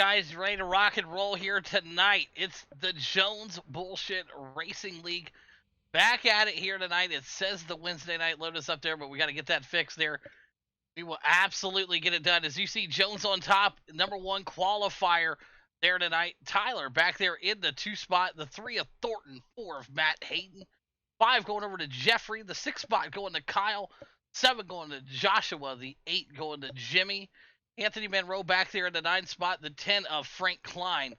guys, you ready to rock and roll here tonight? It's the Jones BullShit Racing League. Back at it here tonight. It says the Wednesday Night Lotus up there, but we got to get that fixed there. We will absolutely get it done. As you see, Jones on top, number one qualifier there tonight. Tyler back there in the 2 spot. The 3 of Thornton, 4 of Matt Hayden. 5 going over to Jeffrey. The 6 spot going to Kyle. 7 going to Joshua. The 8 going to Jimmy. Anthony Monroe back there in the 9 spot. The 10 of Frank Klein.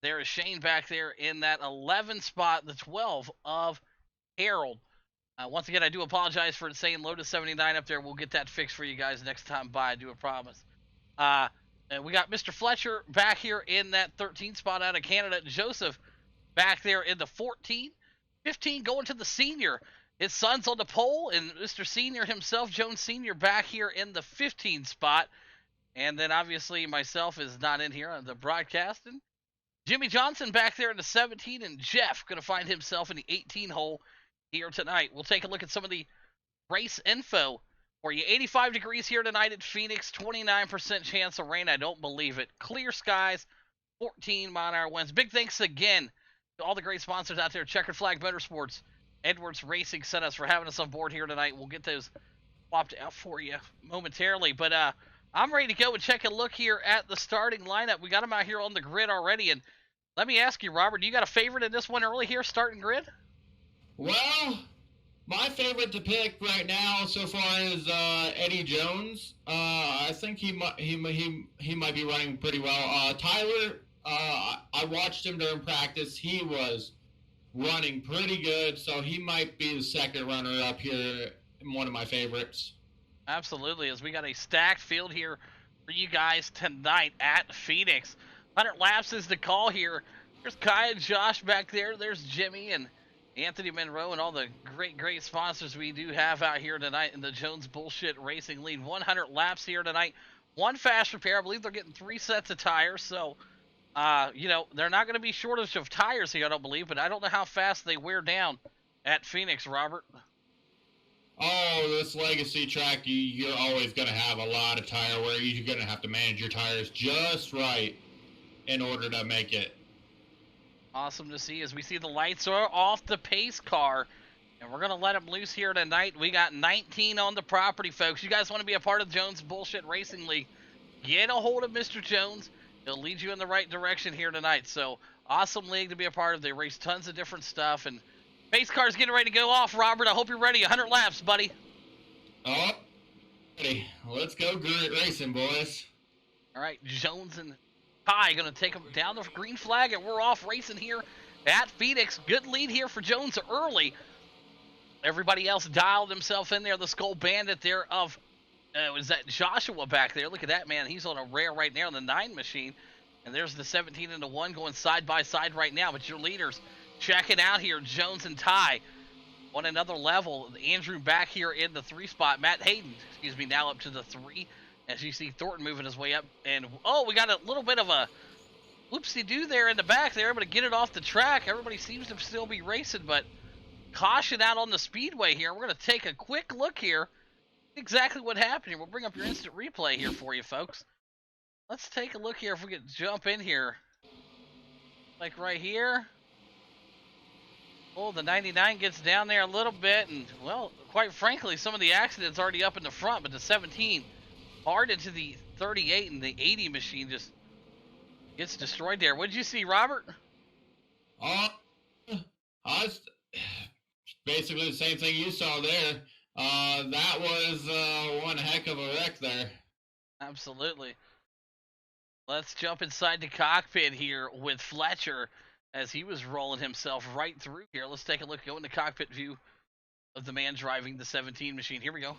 There is Shane back there in that 11 spot. The 12 of Harold. Once again, I do apologize for saying Lotus 79 up there. We'll get that fixed for you guys next time by. I do a promise. And we got Mr. Fletcher back here in that 13 spot out of Canada. Joseph back there in the 14. 15 going to the senior. His son's on the pole, and Mr. Senior himself, Jones Senior, back here in the 15 spot. And then obviously myself is not in here on the broadcasting. Jimmy Johnson back there in the 17, and Jeff going to find himself in the 18 hole here tonight. We'll take a look at some of the race info for you. 85 degrees here tonight at Phoenix, 29% chance of rain. I don't believe it. Clear skies, 14 mile-an-hour winds. Big thanks again to all the great sponsors out there. Checkered Flag Motorsports, Edwards Racing sent us for having us on board here tonight. We'll get those swapped out for you momentarily. But I'm ready to go and check a look here at the starting lineup. We got them out here on the grid already. And let me ask you, Robert, do you got a favorite in this one early here, starting grid? Well, my favorite to pick right now so far is Eddie Jones. I think he might be running pretty well. Tyler, I watched him during practice. He was running pretty good, so he might be the second runner up here and one of my favorites. Absolutely, as we got a stacked field here for you guys tonight at Phoenix. 100 laps is the call here. There's Kai and Josh back there. There's Jimmy and Anthony Monroe and all the great sponsors we do have out here tonight in the Jones BullShit Racing League. 100 laps here tonight. 1 fast repair. I believe they're getting 3 sets of tires. So, you know, they're not going to be shortage of tires here, I don't believe. But I don't know how fast they wear down at Phoenix, Robert. Oh, this legacy track, you're always going to have a lot of tire wear. You're going to have to manage your tires just right in order to make it. Awesome to see as we see the lights are off the pace car. And we're going to let them loose here tonight. We got 19 on the property, folks. You guys want to be a part of Jones BullShit Racing League, get a hold of Mr. Jones. He'll lead you in the right direction here tonight. So, awesome league to be a part of. They race tons of different stuff. And pace car's getting ready to go off, Robert. I hope you're ready. 100 laps, buddy. Oh, ready. Let's go grit racing, boys. All right, Jones and Kai going to take them down the green flag, and we're off racing here at Phoenix. Good lead here for Jones early. Everybody else dialed himself in there. The Skull Bandit there of, was that Joshua back there? Look at that, man. He's on a rare right now on the 9 machine. And there's the 17 and the 1 going side by side right now. But your leaders, check it out here. Jones and Ty on another level. Andrew back here in the 3 spot. Matt Hayden, excuse me, now up to the 3. As you see Thornton moving his way up. And, oh, we got a little bit of a whoopsie-doo there in the back. They're able to get it off the track. Everybody seems to still be racing, but caution out on the speedway here. We're going to take a quick look here. Exactly what happened here. We'll bring up your instant replay here for you, folks. Let's take a look here if we can jump in here. Like right here. Oh, the 99 gets down there a little bit. And, well, quite frankly, some of the accidents already up in the front, but the 17 hard into the 38 and the 80 machine just gets destroyed there. What did you see, Robert? I was basically the same thing you saw there. That was one heck of a wreck there. Absolutely. Let's jump inside the cockpit here with Fletcher as he was rolling himself right through here. Let's take a look, go in the cockpit view of the man driving the 17 machine. Here we go.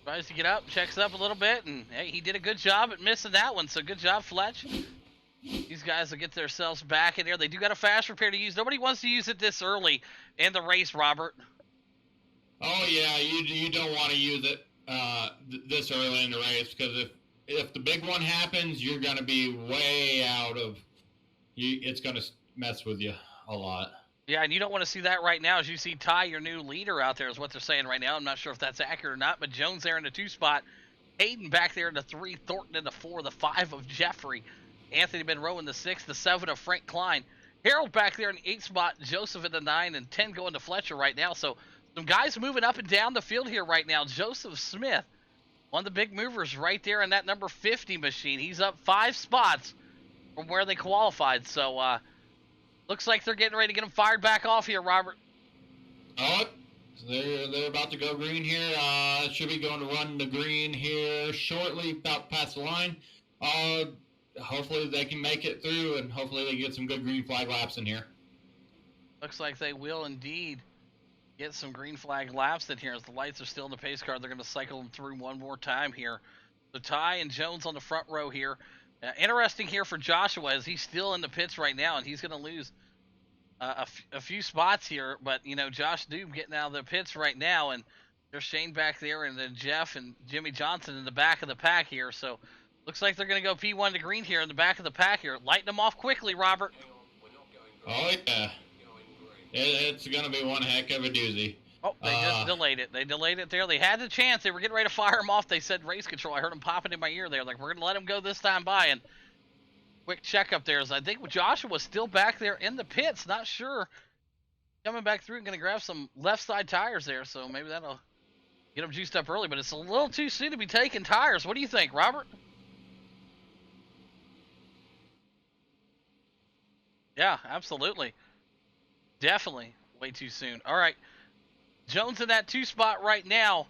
Tries to get up, checks up a little bit, and hey, he did a good job at missing that one, so good job, Fletch. These guys will get themselves back in there. They do got a fast repair to use. Nobody wants to use it this early in the race, Robert. Oh, yeah, you don't want to use it this early in the race, because if the big one happens, you're going to be way out of you. It's going to mess with you a lot. Yeah, and you don't want to see that right now. As you see Ty, your new leader out there, is what they're saying right now. I'm not sure if that's accurate or not, but Jones there in the 2 spot. Hayden back there in the 3, Thornton in the 4, the 5 of Jeffrey, Anthony Monroe in the 6, the 7 of Frank Klein, Harold back there in the 8 spot, Joseph in the 9, and 10 going to Fletcher right now. So some guys moving up and down the field here right now. Joseph Smith, one of the big movers right there in that number 50 machine. He's up 5 spots from where they qualified. So looks like they're getting ready to get him fired back off here, Robert. Oh, they're about to go green here. Should be going to run the green here shortly, about past the line. Hopefully they can make it through, and hopefully they get some good green flag laps in here. Looks like they will indeed get some green flag laps in here. As the lights are still in the pace car, they're going to cycle them through one more time here. So Ty and Jones on the front row here. Interesting here for Joshua, as he's still in the pits right now, and he's going to lose a few spots here. But, you know, Josh Doob getting out of the pits right now, and there's Shane back there, and then Jeff and Jimmy Johnson in the back of the pack here. So looks like they're going to go P1 to green here in the back of the pack here. Lighten them off quickly, Robert. Oh, yeah. It's going to be one heck of a doozy. Oh, they just delayed it. They delayed it there. They had the chance. They were getting ready to fire him off. They said race control. I heard him popping in my ear there. Like, we're going to let him go this time by. And quick checkup there. As I think Joshua's still back there in the pits. Not sure. Coming back through and going to grab some left side tires there. So maybe that'll get him juiced up early. But it's a little too soon to be taking tires. What do you think, Robert? Yeah, absolutely. Definitely way too soon. All right. Jones in that 2 spot right now.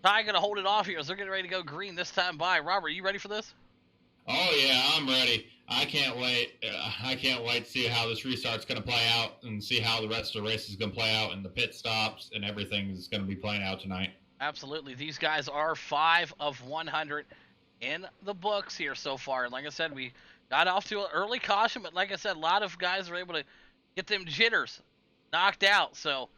Ty going to hold it off here as they're getting ready to go green this time by. Robert, you ready for this? Oh, yeah, I'm ready. I can't wait. I can't wait to see how this restart's going to play out and see how the rest of the race is going to play out and the pit stops and everything is going to be playing out tonight. Absolutely. These guys are 5 of 100 in the books here so far. And like I said, we got off to an early caution, but like I said, a lot of guys are able to get them jitters knocked out. So,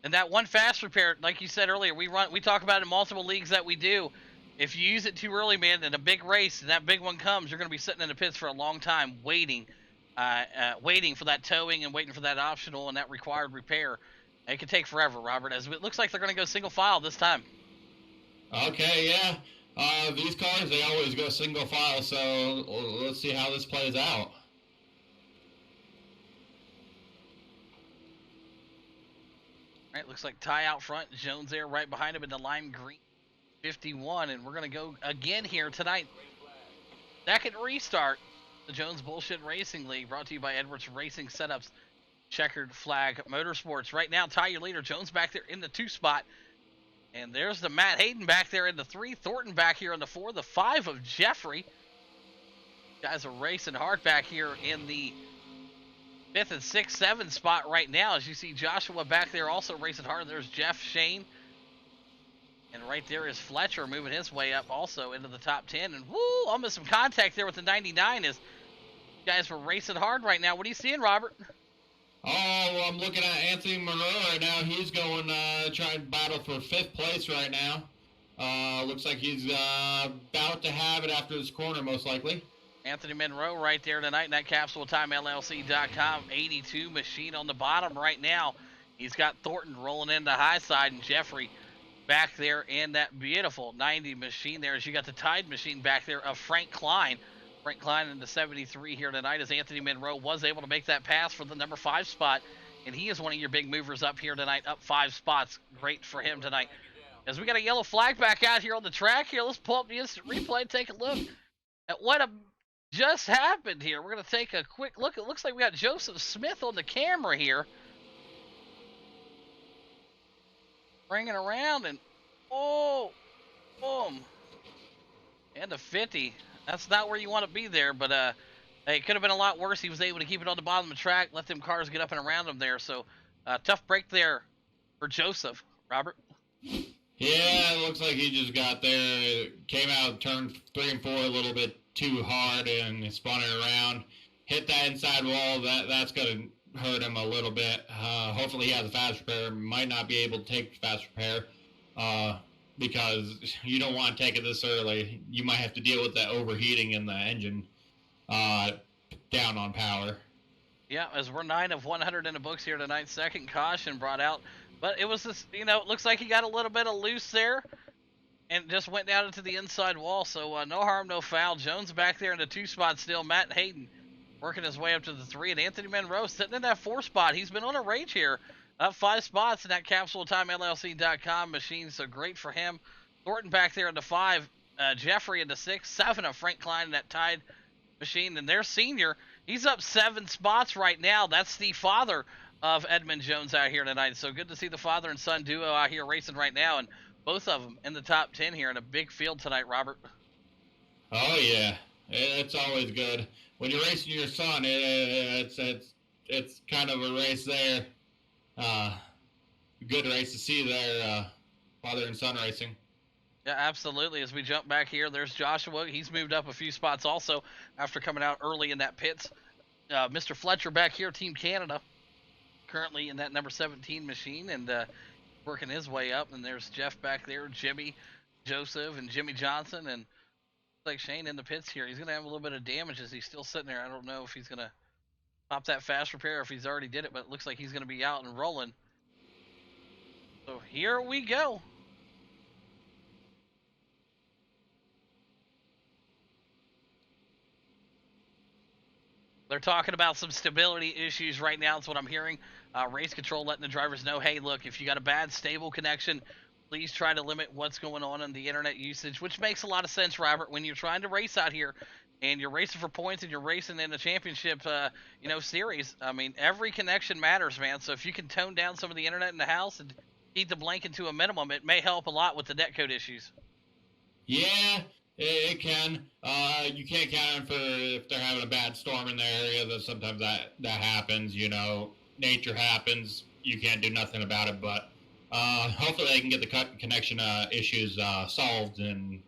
and that one fast repair, like you said earlier, we talk about it in multiple leagues that we do. If you use it too early, man, in a big race and that big one comes, you're going to be sitting in the pits for a long time waiting for that towing and waiting for that optional and that required repair. It can take forever, Robert, as it looks like they're going to go single file this time. Okay, yeah. These cars, they always go single file, so let's see how this plays out. All right, looks like Ty out front, Jones there right behind him in the lime green 51, and we're going to go again here tonight. Second restart, the Jones BullShit Racing League, brought to you by Edwards Racing Setups, Checkered Flag Motorsports. Right now, Ty, your leader, Jones back there in the 2 spot. And there's the Matt Hayden back there in the 3, Thornton back here in the 4, the 5 of Jeffrey. Guys are racing hard back here in the 5th and 6th, 7 spot right now. As you see Joshua back there also racing hard. There's Jeff, Shane. And right there is Fletcher moving his way up also into the top 10. And woo, almost some contact there with the 99 as guys were racing hard right now. What are you seeing, Robert? Oh, well, I'm looking at Anthony Monroe right now. He's going trying to battle for 5th place right now. Looks like he's about to have it after this corner, most likely. Anthony Monroe right there tonight in that CapsuleTimeLLC.com 82 machine on the bottom right now. He's got Thornton rolling in the high side and Jeffrey back there in that beautiful 90 machine there. As you got the Tide machine back there of Frank Klein. Frank Klein in the 73 here tonight as Anthony Monroe was able to make that pass for the number 5 spot. And he is one of your big movers up here tonight, up 5 spots. Great for him tonight. As we got a yellow flag back out here on the track here, let's pull up the instant replay and take a look at what just happened here. We're going to take a quick look. It looks like we got Joseph Smith on the camera here. Bringing around and, oh, boom. And a 50. That's not where you want to be there, but hey, it could have been a lot worse. He was able to keep it on the bottom of the track, let them cars get up and around him there. So, tough break there for Joseph. Robert? Yeah, it looks like he just got there. Came out, turned 3 and 4 a little bit too hard and spun it around. Hit that inside wall. That's going to hurt him a little bit. Hopefully he has a fast repair. Might not be able to take fast repair. Because you don't want to take it this early. You might have to deal with that overheating in the engine down on power. Yeah, as we're 9 of 100 in the books here tonight. Second caution brought out. But it was this, you know, it looks like he got a little bit of loose there. and just went down into the inside wall. So no harm, no foul. Jones back there in the 2 spot still. Matt Hayden working his way up to the 3, and Anthony Monroe sitting in that 4 spot. He's been on a rage here, up 5 spots in that CapsuleTimeLLC.com machine. So great for him. Thornton back there in the 5. Jeffrey in the 6. 7 of Frank Klein in that tied machine, and their senior, he's up 7 spots right now. That's the father of Edmund Jones out here tonight. So good to see the father and son duo out here racing right now, and both of them in the top 10 here in a big field tonight, Robert. Oh yeah, it's always good when you're racing your son. It's kind of a race there. Good race to see there, father and son racing. Yeah, absolutely. As we jump back here, there's Joshua. He's moved up a few spots also after coming out early in that pits. Mr. Fletcher back here, Team Canada, currently in that number 17 machine and working his way up. And there's Jeff back there, Jimmy, Joseph, and Jimmy Johnson. And like Shane in the pits here. He's going to have a little bit of damage as he's still sitting there. I don't know if he's going to pop that fast repair or if he's already did it, but it looks like he's going to be out and rolling. So here we go. They're talking about some stability issues right now. That's what I'm hearing. Race control letting the drivers know, hey, look, if you got a bad stable connection, please try to limit what's going on in the internet usage, which makes a lot of sense, Robert, when you're trying to race out here and you're racing for points and you're racing in a championship, series. I mean, every connection matters, man. So if you can tone down some of the internet in the house and keep the blanking to a minimum, it may help a lot with the netcode issues. Yeah, it can. You can't count on for if they're having a bad storm in their area. That sometimes that happens. Nature happens. You can't do nothing about it. But hopefully they can get the connection issues solved and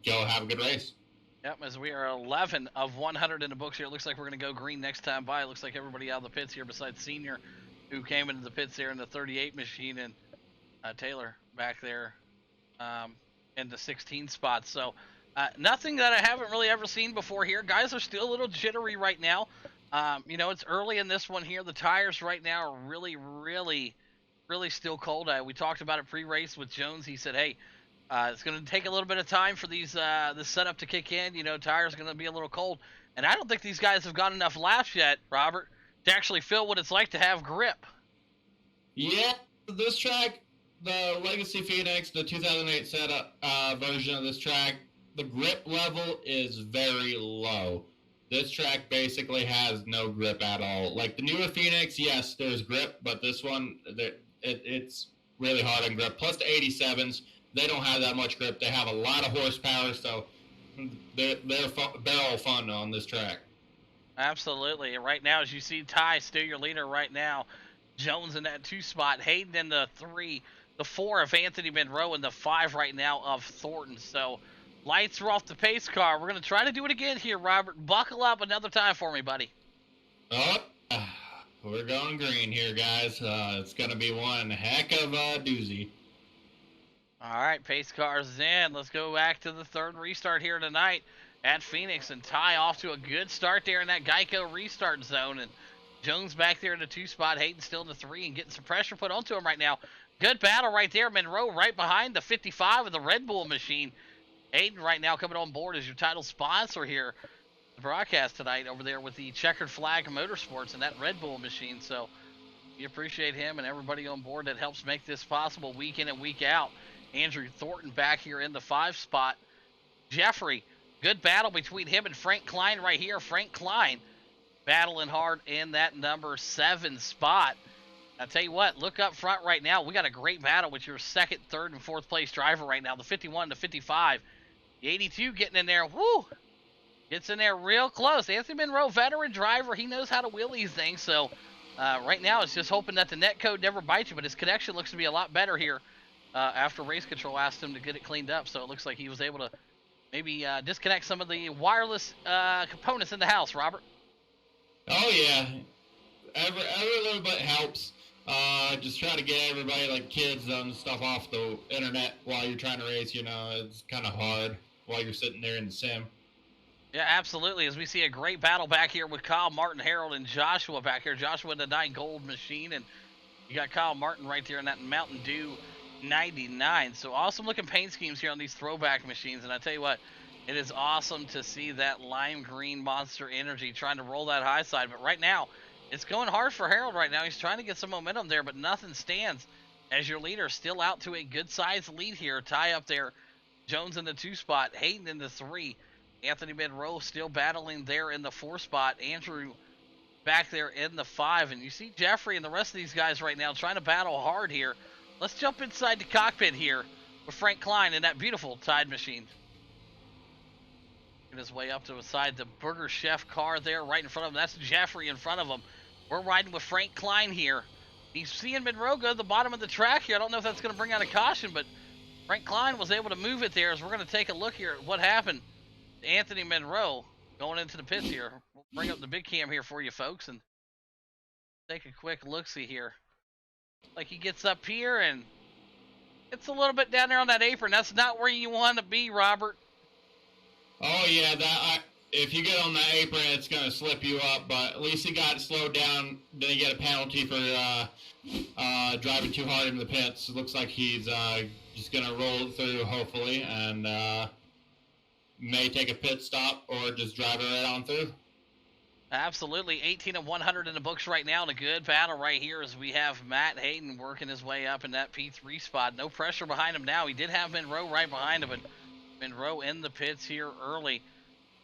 go have a good race. Yep, as we are 11 of 100 in the books here. It looks like we're going to go green next time by. It looks like everybody out of the pits here besides Senior, who came into the pits there in the 38 machine, and Taylor back there in the 16 spot. So nothing that I haven't really ever seen before here. Guys are still a little jittery right now. It's early in this one here. The tires right now are really, really, really still cold. We talked about it pre-race with Jones. He said, hey, it's going to take a little bit of time for this setup to kick in. Tires are going to be a little cold. And I don't think these guys have got enough laps yet, Robert, to actually feel what it's like to have grip. Yeah, this track, the Legacy Phoenix, the 2008 setup version of this track, the grip level is very low. This track basically has no grip at all. Like the newer Phoenix, yes, there's grip, but this one, it's really hard on grip. Plus the 87s, they don't have that much grip. They have a lot of horsepower, so they're all fun on this track. Absolutely. And right now, as you see, Ty still your leader right now. Jones in that 2 spot. Hayden in the 3. The 4 of Anthony Monroe and the 5 right now of Thornton. So lights are off the pace car. We're going to try to do it again here, Robert. Buckle up another time for me, buddy. Oh, we're going green here, guys. It's going to be one heck of a doozy. All right, pace cars in. Let's go back to the 3rd restart here tonight at Phoenix, and Ty off to a good start there in that Geico restart zone. And Jones back there in the 2 spot, Hayden still in the 3 and getting some pressure put onto him right now. Good battle right there. Monroe right behind the 55 of the Red Bull machine. Hayden right now coming on board as your title sponsor here, the broadcast tonight over there with the Checkered Flag Motorsports and that Red Bull machine. So we appreciate him and everybody on board that helps make this possible week in and week out. Andrew Thornton back here in the 5 spot. Jeffrey, good battle between him and Frank Klein right here. Frank Klein battling hard in that number 7 spot. I'll tell you what, look up front right now. We got a great battle with your 2nd, 3rd, and 4th place driver right now. The 51 to 55. The 82 getting in there. Woo! Gets in there real close. Anthony Monroe, veteran driver. He knows how to wheel these things. So right now it's just hoping that the net code never bites you. But his connection looks to be a lot better here after race control asked him to get it cleaned up. So it looks like he was able to maybe disconnect some of the wireless components in the house, Robert. Oh, yeah. Every little bit helps. Just try to get everybody, like kids, stuff off the internet while you're trying to race. It's kind of hard while you're sitting there in the sim. Yeah, absolutely. As we see a great battle back here with Kyle Martin, Harold, and Joshua back here. Joshua in the 9 gold machine, and you got Kyle Martin right there in that Mountain Dew 99. So awesome looking paint schemes here on these throwback machines. And I tell you what, it is awesome to see that lime green Monster Energy trying to roll that high side. But right now, it's going hard for Harold right now. He's trying to get some momentum there, but nothing stands as your leader still out to a good sized lead here. Tie up there. Jones in the 2 spot, Hayden in the 3. Anthony Monroe still battling there in the 4 spot. Andrew back there in the 5. And you see Jeffrey and the rest of these guys right now trying to battle hard here. Let's jump inside the cockpit here with Frank Klein in that beautiful Tide machine. His way up to the side, the Burger Chef car there right in front of him. That's Jeffrey in front of him. We're riding with Frank Klein here. He's seeing Monroe go to the bottom of the track here. I don't know if that's going to bring out a caution, but Frank Klein was able to move it there. As we're going to take a look here at what happened to Anthony Monroe going into the pits here. We'll bring up the big cam here for you folks and take a quick look-see here. Like he gets up here and it's a little bit down there on that apron. That's not where you want to be, Robert. Oh yeah, if you get on the apron, it's gonna slip you up. But at least he got slowed down. Didn't get a penalty for driving too hard into the pits. It looks like he's just gonna roll it through, hopefully, and may take a pit stop or just drive it right on through. Absolutely, 18 of 100 in the books right now, and a good battle right here as we have Matt Hayden working his way up in that P3 spot. No pressure behind him now. He did have Monroe right behind him, but Monroe in the pits here early.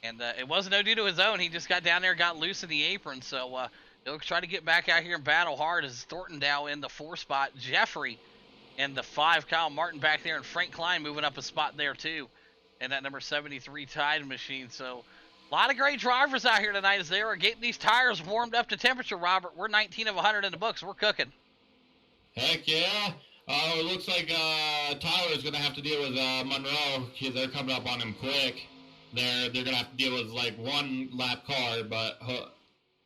And it wasn't no due to his own. He just got down there, got loose in the apron. So he'll try to get back out here and battle hard as Thornton Dow in the 4 spot. Jeffrey in the 5. Kyle Martin back there, and Frank Klein moving up a spot there too. And that number 73 Tide machine. So a lot of great drivers out here tonight as they are getting these tires warmed up to temperature, Robert. We're 19 of 100 in the books. We're cooking. Heck yeah. It looks like Tyler's going to have to deal with Monroe. They're coming up on him quick. They're going to have to deal with like 1 lap car, but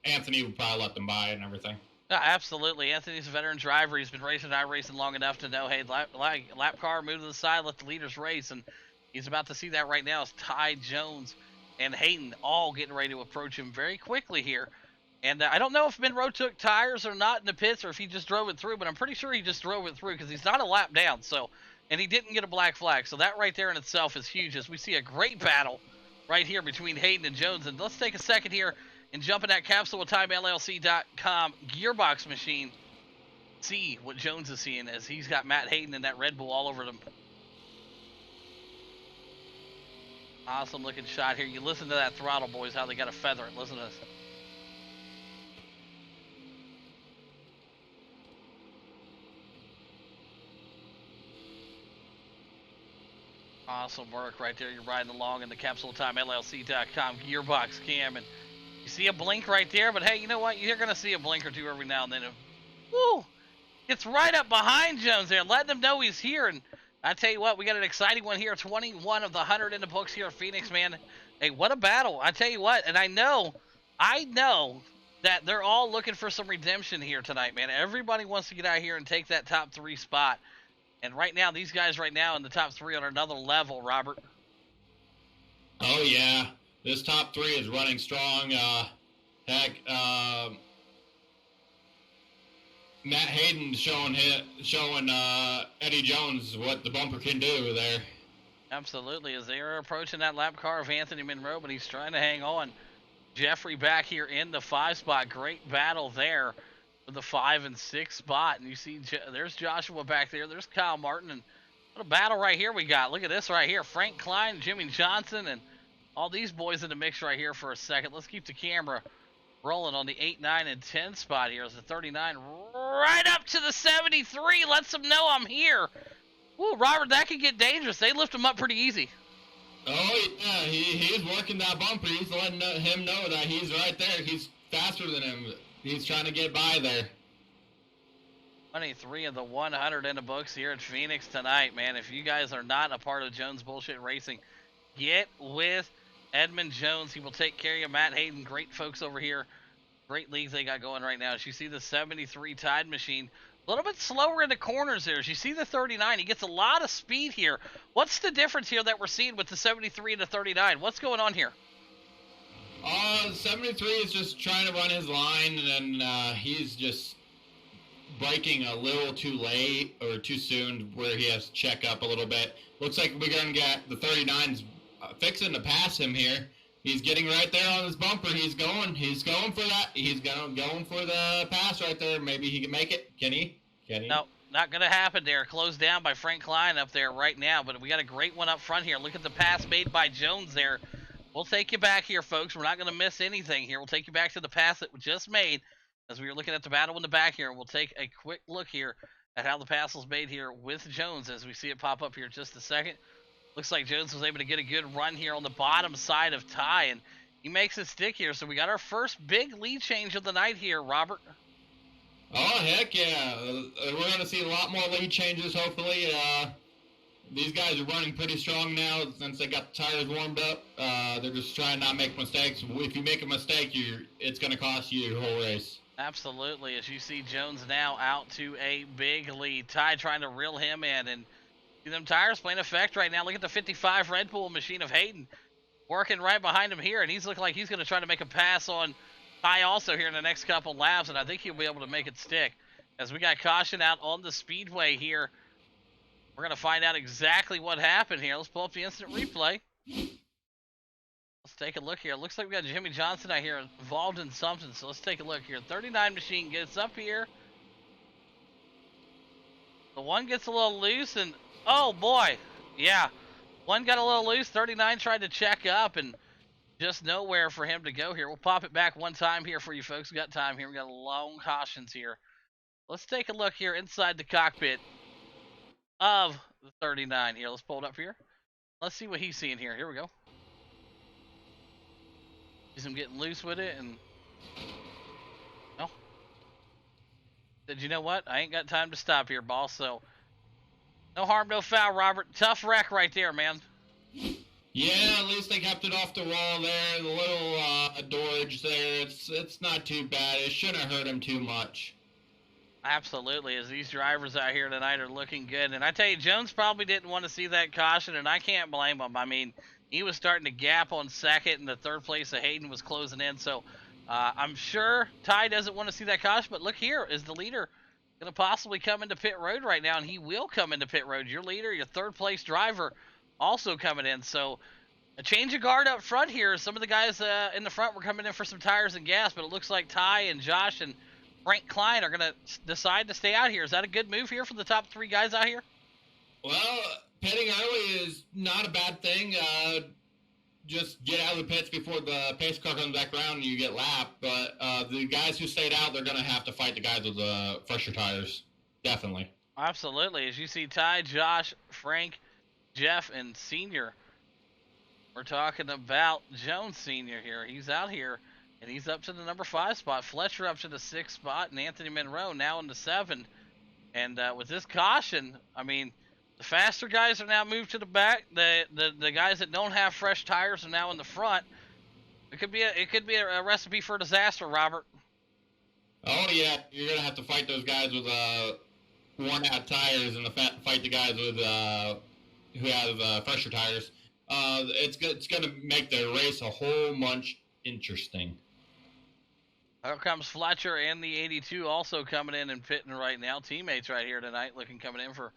Anthony would probably let them by and everything. Yeah, absolutely. Anthony's a veteran driver. He's been racing iRacing long enough to know, hey, lap car, move to the side, let the leaders race. And he's about to see that right now as Ty Jones and Hayden all getting ready to approach him very quickly here. And I don't know if Monroe took tires or not in the pits or if he just drove it through, but I'm pretty sure he just drove it through because he's not a lap down. So, and he didn't get a black flag. So that right there in itself is huge as we see a great battle right here between Hayden and Jones. And let's take a second here and jump in that CapsuleTimeLLC.com gearbox machine. See what Jones is seeing as he's got Matt Hayden and that Red Bull all over them. Awesome looking shot here. You listen to that throttle, boys, how they got to feather it. Listen to this. Awesome work right there. You're riding along in the CapsuleTimeLLC.com gearbox cam, and you see a blink right there. But hey, you know what? You're gonna see a blink or two every now and then. Woo! It's right up behind Jones there, letting him know he's here. And I tell you what, we got an exciting one here. 21 of the 100 in the books here at Phoenix, man. Hey, what a battle! I tell you what, and I know that they're all looking for some redemption here tonight, man. Everybody wants to get out here and take that top 3 spot. And right now, these guys right now in the top 3 on another level, Robert. Oh, yeah. This top 3 is running strong. Matt Hayden showing Eddie Jones what the bumper can do there. Absolutely, as they are approaching that lap car of Anthony Monroe, but he's trying to hang on. Jeffrey back here in the 5 spot. Great battle there with the 5 and 6 spot. And you see there's Joshua back there. There's Kyle Martin. And what a battle right here we got. Look at this right here. Frank Klein, Jimmy Johnson, and all these boys in the mix right here for a second. Let's keep the camera rolling on the 8, 9, and 10 spot here. As the 39 right up to the 73. Lets them know I'm here. Woo, Robert, that could get dangerous. They lift him up pretty easy. Oh, yeah. He's working that bumper. He's letting him know that he's right there. He's faster than him. He's trying to get by there. 23 of the 100 in the books here at Phoenix tonight, man. If you guys are not a part of Jones BullShit Racing, get with Edmund Jones. He will take care of you. Matt Hayden, great folks over here. Great leagues they got going right now. As you see the 73 Tide machine, a little bit slower in the corners there. As you see the 39, he gets a lot of speed here. What's the difference here that we're seeing with the 73 and the 39? What's going on here? 73 is just trying to run his line, and he's just braking a little too late or too soon where he has to check up a little bit. Looks like we're going to get the 39's fixing to pass him here. He's getting right there on his bumper. He's going for that. He's going for the pass right there. Maybe he can make it. Can he? No, not going to happen there. Closed down by Frank Klein up there right now, but we got a great one up front here. Look at the pass made by Jones there. We'll take you back here, folks. We're not going to miss anything here. We'll take you back to the pass that we just made as we were looking at the battle in the back here. We'll take a quick look here at how the pass was made here with Jones as we see it pop up here in just a second. Looks like Jones was able to get a good run here on the bottom side of Ty, and he makes it stick here. So we got our first big lead change of the night here, Robert. Oh, heck yeah. We're going to see a lot more lead changes, hopefully. These guys are running pretty strong now since they got the tires warmed up. They're just trying not to make mistakes. If you make a mistake, it's going to cost you your whole race. Absolutely. As you see Jones now out to a big lead. Ty trying to reel him in, and see them tires playing effect right now. Look at the 55 Red Bull machine of Hayden working right behind him here, and he's looking like he's going to try to make a pass on Ty also here in the next couple laps, and I think he'll be able to make it stick. As we got caution out on the speedway here, we're going to find out exactly what happened here. Let's pull up the instant replay. Let's take a look here. Looks like we got Jimmy Johnson out here involved in something, so let's take a look here. 39 machine gets up here. The one gets a little loose, and oh boy, yeah. One got a little loose. 39 tried to check up, and just nowhere for him to go here. We'll pop it back one time here for you folks. We got time here. We got long cautions here. Let's take a look here inside the cockpit of the 39 here. Let's pull it up here. Let's see what he's seeing here. Here we go. He's him getting loose with it, and no. Said, you know what? I ain't got time to stop here, boss. So no harm, no foul, Robert. Tough wreck right there, man. Yeah, at least they kept it off the wall there. The little Dorge there, it's not too bad. It shouldn't have hurt him too much. Absolutely, as these drivers out here tonight are looking good. And I tell you, Jones probably didn't want to see that caution, and I can't blame him. I mean, he was starting to gap on second, and the third place of Hayden was closing in. So I'm sure Ty doesn't want to see that caution, but look here, is the leader going to possibly come into pit road right now? And he will come into pit road. Your leader, your third place driver, also coming in. So a change of guard up front here. Some of the guys in the front were coming in for some tires and gas, but it looks like Ty and Josh and Frank Klein are going to decide to stay out here. Is that a good move here for the top three guys out here? Well, pitting early is not a bad thing. Just get out of the pits before the pace car comes back around and you get lapped. But the guys who stayed out, they're going to have to fight the guys with the fresher tires. Definitely. Absolutely. As you see Ty, Josh, Frank, Jeff, and Senior. We're talking about Jones Senior here. He's out here, and he's up to the number 5 spot. Fletcher up to the 6th spot, and Anthony Monroe now in the 7. And with this caution, I mean, the faster guys are now moved to the back. The guys that don't have fresh tires are now in the front. It could be a recipe for disaster, Robert. Oh yeah, you're gonna have to fight those guys with worn-out tires and fight the guys with who have fresher tires. It's gonna make the race a whole bunch interesting. Here comes Fletcher and the 82 also coming in and pitting right now. Teammates right here tonight coming in for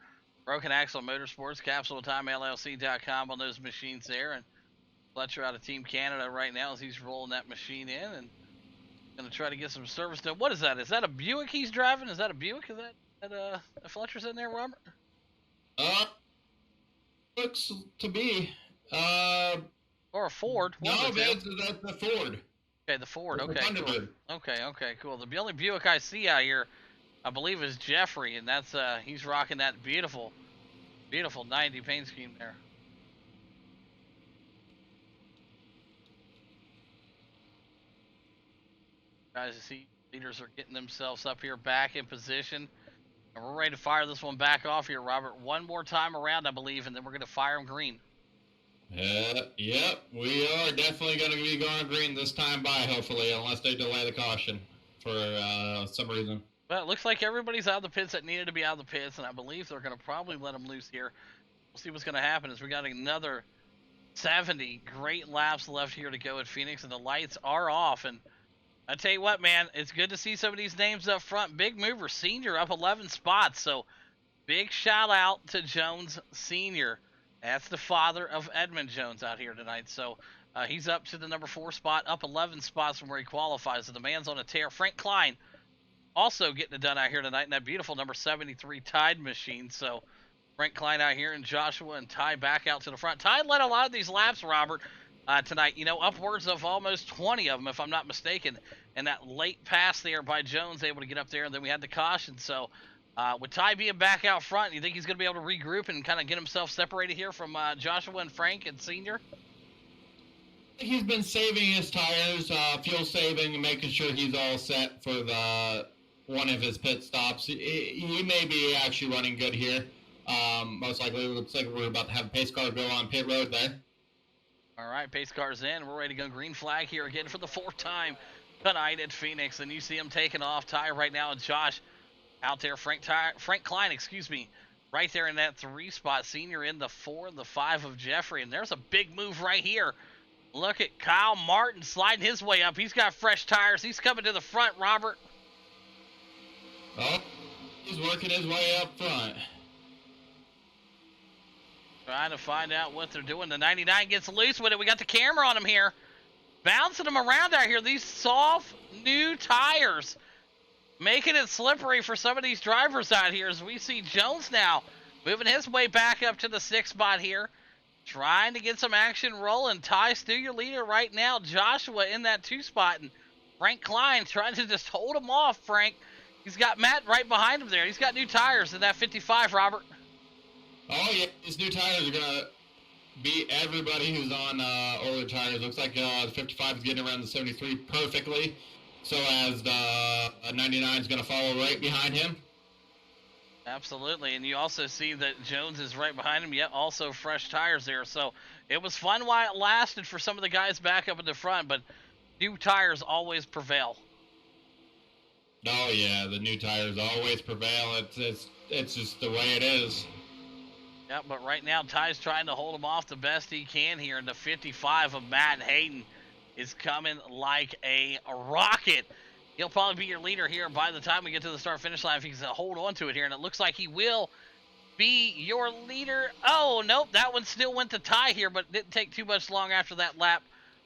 Broken Axle Motorsports, CapsuleTimeLLC.com on those machines there. And Fletcher out of Team Canada right now as he's rolling that machine in and going to try to get some service done. What is that? Is that a Buick he's driving? Is that a Buick? Is that Fletcher's in there, Robert? Looks to be. Or a Ford. No, that's the Ford. Okay, the Ford. Okay, cool. Okay, cool. The only Buick I see out here, I believe, is Jeffrey, and that's he's rocking that beautiful 90 paint scheme there. Guys, you see, leaders are getting themselves up here back in position, and we're ready to fire this one back off here, Robert. One more time around, I believe, and then we're going to fire them green. Yep, we are definitely going to be going green this time by, hopefully, unless they delay the caution for some reason. Well, it looks like everybody's out of the pits that needed to be out of the pits, and I believe they're going to probably let them loose here. We'll see what's going to happen as we got another 70 great laps left here to go at Phoenix, and the lights are off, and I tell you what, man, it's good to see some of these names up front. Big mover, Senior, up 11 spots. So big shout out to Jones Senior. That's the father of Edmund Jones out here tonight. So he's up to the number 4 spot, up 11 spots from where he qualifies. So the man's on a tear. Frank Klein also getting it done out here tonight in that beautiful number 73 Tide machine. So Frank Klein out here, and Joshua and Ty back out to the front. Ty led a lot of these laps, Robert, tonight. Upwards of almost 20 of them, if I'm not mistaken. And that late pass there by Jones, able to get up there, and then we had the caution. So with Ty being back out front, you think he's going to be able to regroup and kind of get himself separated here from Joshua and Frank and Senior? He's been saving his tires, fuel saving, and making sure he's all set for the one of his pit stops. He may be actually running good here. Most likely, it looks like we're about to have a pace car go on pit road there. All right, pace car's in. We're ready to go green flag here again for the 4th time tonight at Phoenix. And you see him taking off. Ty right now and Josh out there. Frank Klein, right there in that 3 spot. Senior in the 4 and the 5 of Jeffrey. And there's a big move right here. Look at Kyle Martin sliding his way up. He's got fresh tires. He's coming to the front, Robert. Oh, he's working his way up front. Trying to find out what they're doing. The 99 gets loose with it. We got the camera on him here. Bouncing him around out here. These soft, new tires. Making it slippery for some of these drivers out here as we see Jones now moving his way back up to the 6th spot here. Trying to get some action rolling. Ty, still your leader right now. Joshua in that 2 spot. And Frank Klein trying to just hold him off, Frank. He's got Matt right behind him there. He's got new tires in that 55, Robert. Oh, yeah, these new tires are going to beat everybody who's on older tires. Looks like the 55 is getting around the 73 perfectly. So as the 99 is going to follow right behind him. Absolutely, and you also see that Jones is right behind him, yet also fresh tires there. So it was fun while it lasted for some of the guys back up in the front, but new tires always prevail. Oh, yeah, the new tires always prevail. It's just the way it is. Yeah, but right now, Ty's trying to hold him off the best he can here. And the 55 of Matt Hayden is coming like a rocket. He'll probably be your leader here by the time we get to the start-finish line if he can hold on to it here. And it looks like he will be your leader. Oh, nope, that one still went to Ty here, but it didn't take too much long after that lap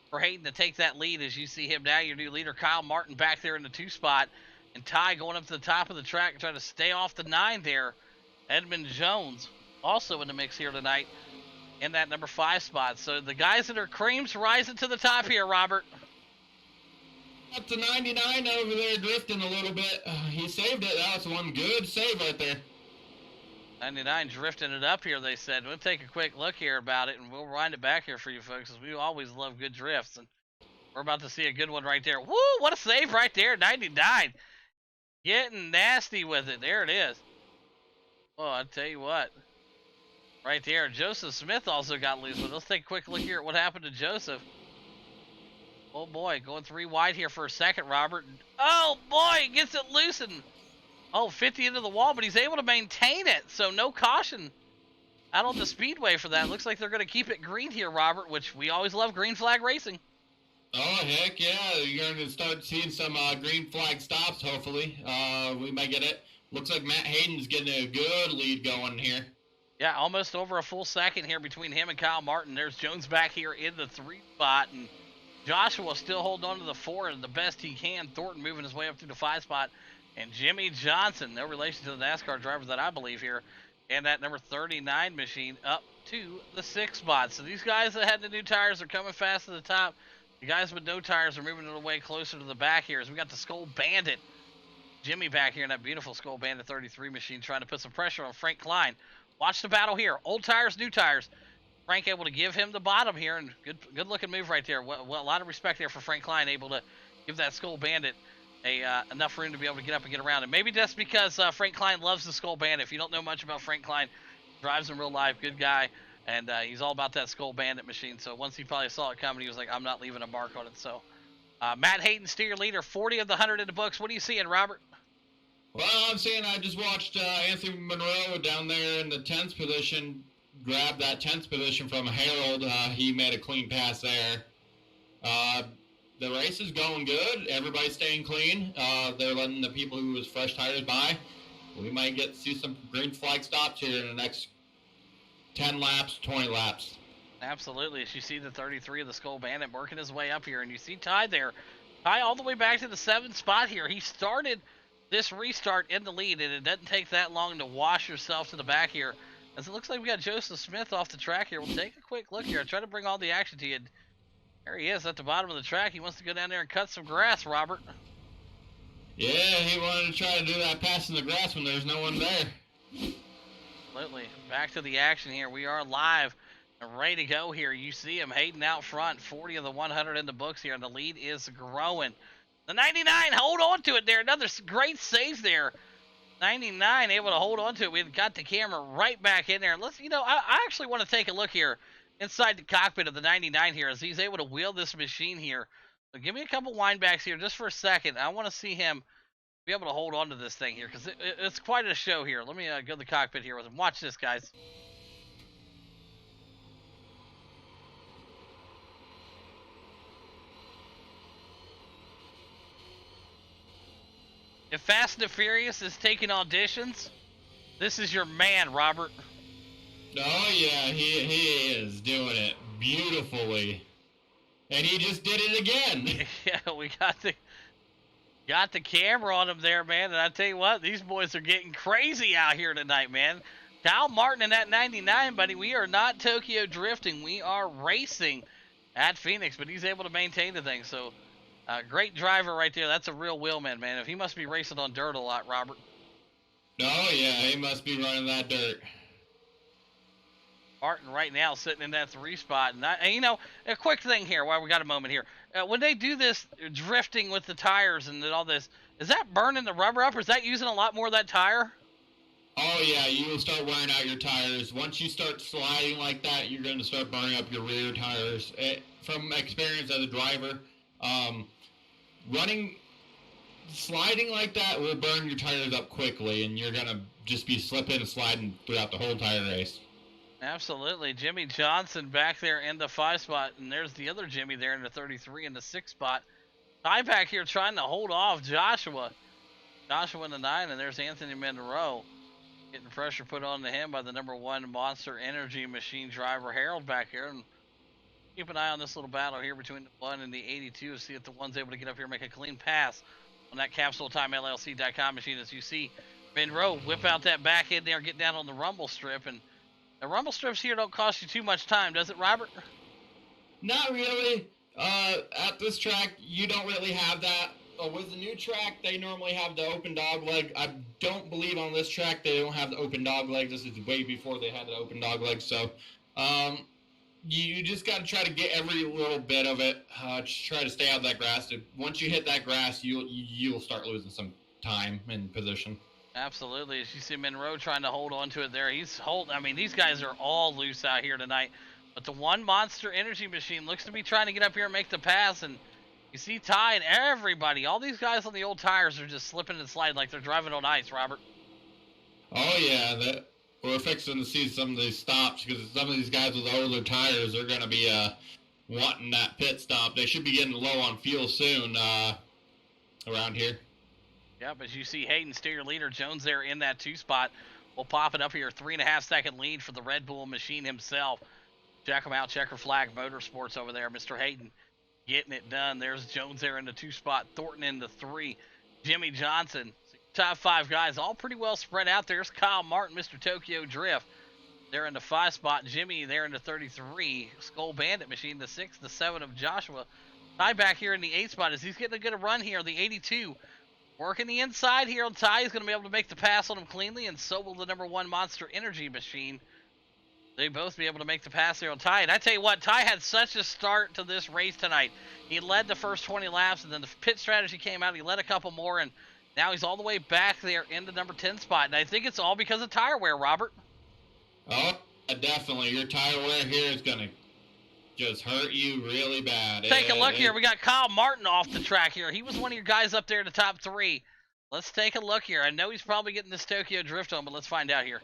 for Hayden to take that lead. As you see him now, your new leader, Kyle Martin, back there in the 2 spot. And Ty going up to the top of the track trying to stay off the 9 there. Edmund Jones also in the mix here tonight in that number 5 spot. So the guys that are creams rising to the top here, Robert. Up to 99 over there drifting a little bit. He saved it. That was one good save right there. 99 drifting it up here, they said. We'll take a quick look here about it, and we'll wind it back here for you folks, because we always love good drifts. And we're about to see a good one right there. Woo, what a save right there, 99. Getting nasty with it. There it is. Oh, I tell you what. Right there, Joseph Smith also got loose with it. Let's take a quick look here at what happened to Joseph. Oh boy, going 3 wide here for a second, Robert. Oh boy, he gets it loose and 50 into the wall, but he's able to maintain it. So no caution out on the speedway for that. Looks like they're going to keep it green here, Robert, which we always love green flag racing. Oh, heck yeah. You're going to start seeing some green flag stops, hopefully. We might get it. Looks like Matt Hayden's getting a good lead going here. Yeah, almost over a full second here between him and Kyle Martin. There's Jones back here in the 3 spot, and Joshua still holding on to the 4 and the best he can. Thornton moving his way up through the 5 spot. And Jimmy Johnson, no relation to the NASCAR driver that I believe here, and that number 39 machine up to the 6 spot. So these guys that had the new tires are coming fast to the top. The guys with no tires are moving it away closer to the back here as we got the Skull Bandit. Jimmy back here in that beautiful Skull Bandit 33 machine trying to put some pressure on Frank Klein. Watch the battle here. Old tires, new tires. Frank able to give him the bottom here, and good looking move right there. Well, a lot of respect there for Frank Klein, able to give that Skull Bandit enough room to be able to get up and get around. And maybe that's because Frank Klein loves the Skull Bandit. If you don't know much about Frank Klein, drives in real life, good guy, and he's all about that Skull Bandit machine. So once he probably saw it coming, he was like, I'm not leaving a mark on it. So Matt Hayden, still your leader, 40 of the 100 in the books. What are you seeing, Robert? Well, I'm seeing I just watched Anthony Monroe down there in the 10th position grab that 10th position from Harold. He made a clean pass there. the race is going good. Everybody's staying clean. They're letting the people who was fresh tires by. We might see some green flag stops here in the next 10 laps, 20 laps. Absolutely. As you see the 33 of the Skull Bandit working his way up here, and you see Ty there. Ty all the way back to the 7th spot here. He started this restart in the lead, and it doesn't take that long to wash yourself to the back here. As it looks like we got Joseph Smith off the track here. We'll take a quick look here. Try to bring all the action to you. There he is at the bottom of the track. He wants to go down there and cut some grass, Robert. Yeah, he wanted to try to do that pass in the grass when there's no one there. Absolutely. Back to the action here. We are live and ready to go here. You see him, Hayden out front, 40 of the 100 in the books here, and the lead is growing. The 99, hold on to it there. Another great save there. 99 able to hold on to it. We've got the camera right back in there. Let's, I actually want to take a look here inside the cockpit of the 99 here as he's able to wheel this machine here. So give me a couple windbacks here just for a second. I want to see him be able to hold on to this thing here because it's quite a show here. Let me go to the cockpit here with him. Watch this, guys. If Fast and the Furious is taking auditions, this is your man, Robert. Oh yeah, he is doing it beautifully, and he just did it again. Yeah, we got the camera on him there, man. And I tell you what, these boys are getting crazy out here tonight, man. Kyle Martin in that 99, buddy. We are not Tokyo drifting. We are racing at Phoenix, but he's able to maintain the thing. So, great driver right there. That's a real wheelman, man. If he must be racing on dirt a lot, Robert. Oh yeah, he must be running that dirt. Martin right now sitting in that 3 spot. And a quick thing here while we got a moment here. When they do this drifting with the tires and all this, is that burning the rubber up or is that using a lot more of that tire? Oh yeah, you will start wearing out your tires. Once you start sliding like that, you're going to start burning up your rear tires. From experience as a driver, sliding like that will burn your tires up quickly and you're going to just be slipping and sliding throughout the whole tire race. Absolutely. Jimmy Johnson back there in the 5 spot, and there's the other Jimmy there in the 33 in the 6 spot. Ty back here trying to hold off Joshua. Joshua in the 9, and there's Anthony Monroe. Getting pressure put on to him by the number 1 Monster Energy Machine driver, Harold, back here. And keep an eye on this little battle here between the 1 and the 82 to see if the 1's able to get up here and make a clean pass on that CapsuleTimeLLC.com machine. As you see Monroe whip out that back end there, get down on the rumble strip, and the rumble strips here don't cost you too much time, does it, Robert? Not really. At this track, you don't really have that. With the new track, they normally have the open dog leg. I don't believe on this track they don't have the open dog leg. This is way before they had the open dog leg. So you just got to try to get every little bit of it. Just try to stay out of that grass. Once you hit that grass, you'll start losing some time and position. Absolutely. As you see Monroe trying to hold on to it there. These guys are all loose out here tonight. But the 1 Monster Energy Machine looks to be trying to get up here and make the pass. And you see Ty and everybody, all these guys on the old tires are just slipping and sliding like they're driving on ice, Robert. Oh, yeah. We're fixing to see some of these stops because some of these guys with older tires are going to be wanting that pit stop. They should be getting low on fuel soon around here. Yep, as you see Hayden, steer leader, Jones there in that 2 spot. We'll pop it up here, 3.5 second lead for the Red Bull machine himself. Check him out, Checker Flag Motorsports over there. Mr. Hayden getting it done. There's Jones there in the 2 spot, Thornton in the 3. Jimmy Johnson, top 5 guys, all pretty well spread out. There's Kyle Martin, Mr. Tokyo Drift. There in the 5 spot, Jimmy there in the 33. Skull Bandit machine, the 6, the 7 of Joshua. Ty back here in the 8 spot as he's getting a good run here, the 82. Working the inside here on Ty. He's going to be able to make the pass on him cleanly, and so will the number 1 Monster Energy Machine. They both be able to make the pass there on Ty. And I tell you what, Ty had such a start to this race tonight. He led the first 20 laps, and then the pit strategy came out. He led a couple more, and now he's all the way back there in the number 10 spot. And I think it's all because of tire wear, Robert. Oh, definitely. Your tire wear here is going to just hurt you really bad. Take a look here. We got Kyle Martin off the track here. He was one of your guys up there in the top 3. Let's take a look here. I know he's probably getting this Tokyo Drift on, but let's find out here.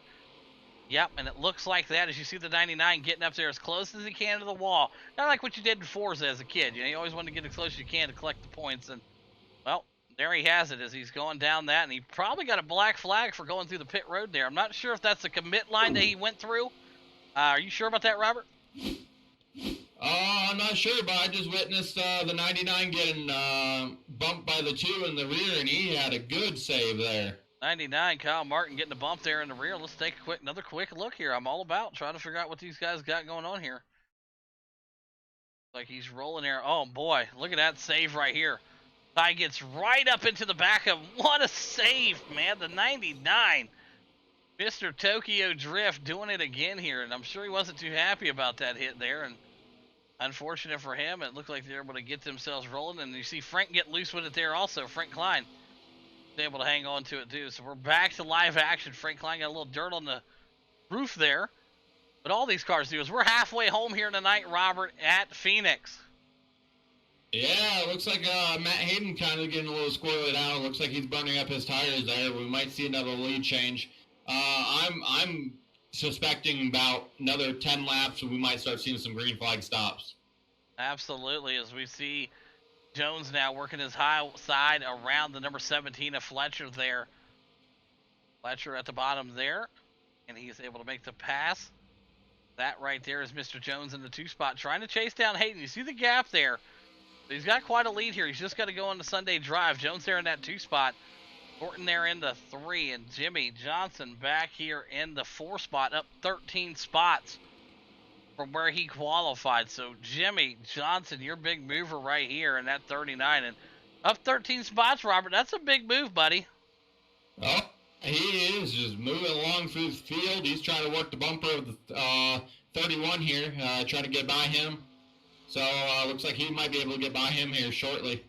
Yep, and it looks like that as you see the 99 getting up there as close as he can to the wall. Not like what you did in Forza as a kid. You know, you always want to get as close as you can to collect the points. And, well, there he has it as he's going down that. And he probably got a black flag for going through the pit road there. I'm not sure if that's a commit line that he went through. Are you sure about that, Robert? I'm not sure, but I just witnessed the 99 getting bumped by the 2 in the rear, and he had a good save there. 99, Kyle Martin getting a bump there in the rear. Let's take another quick look here. I'm all about trying to figure out what these guys got going on here. Like he's rolling there. Oh boy, look at that save right here. Guy gets right up into the back of. What a save, man! The 99, Mr. Tokyo Drift doing it again here, and I'm sure he wasn't too happy about that hit there. And unfortunate for him, it looked like they're able to get themselves rolling. And you see Frank get loose with it there also. Frank Klein able to hang on to it too. So we're back to live action. Frank Klein got a little dirt on the roof there. But all these cars do is we're halfway home here tonight, Robert, at Phoenix. Yeah, it looks like Matt Hayden kind of getting a little squirrely down. It looks like he's burning up his tires there. We might see another lead change. I'm suspecting about another 10 laps, and we might start seeing some green flag stops. Absolutely, as we see Jones now working his high side around the number 17 of Fletcher there. Fletcher at the bottom there, and he's able to make the pass. That right there is Mr. Jones in the 2 spot, trying to chase down Hayden. You see the gap there. He's got quite a lead here. He's just got to go on the Sunday drive. Jones there in that 2 spot. Thornton there in the 3, and Jimmy Johnson back here in the 4 spot, up 13 spots from where he qualified. So Jimmy Johnson, your big mover right here in that 39, and up 13 spots, Robert. That's a big move, buddy. Oh, he is just moving along through the field. He's trying to work the bumper of the 31 here, trying to get by him. So looks like he might be able to get by him here shortly.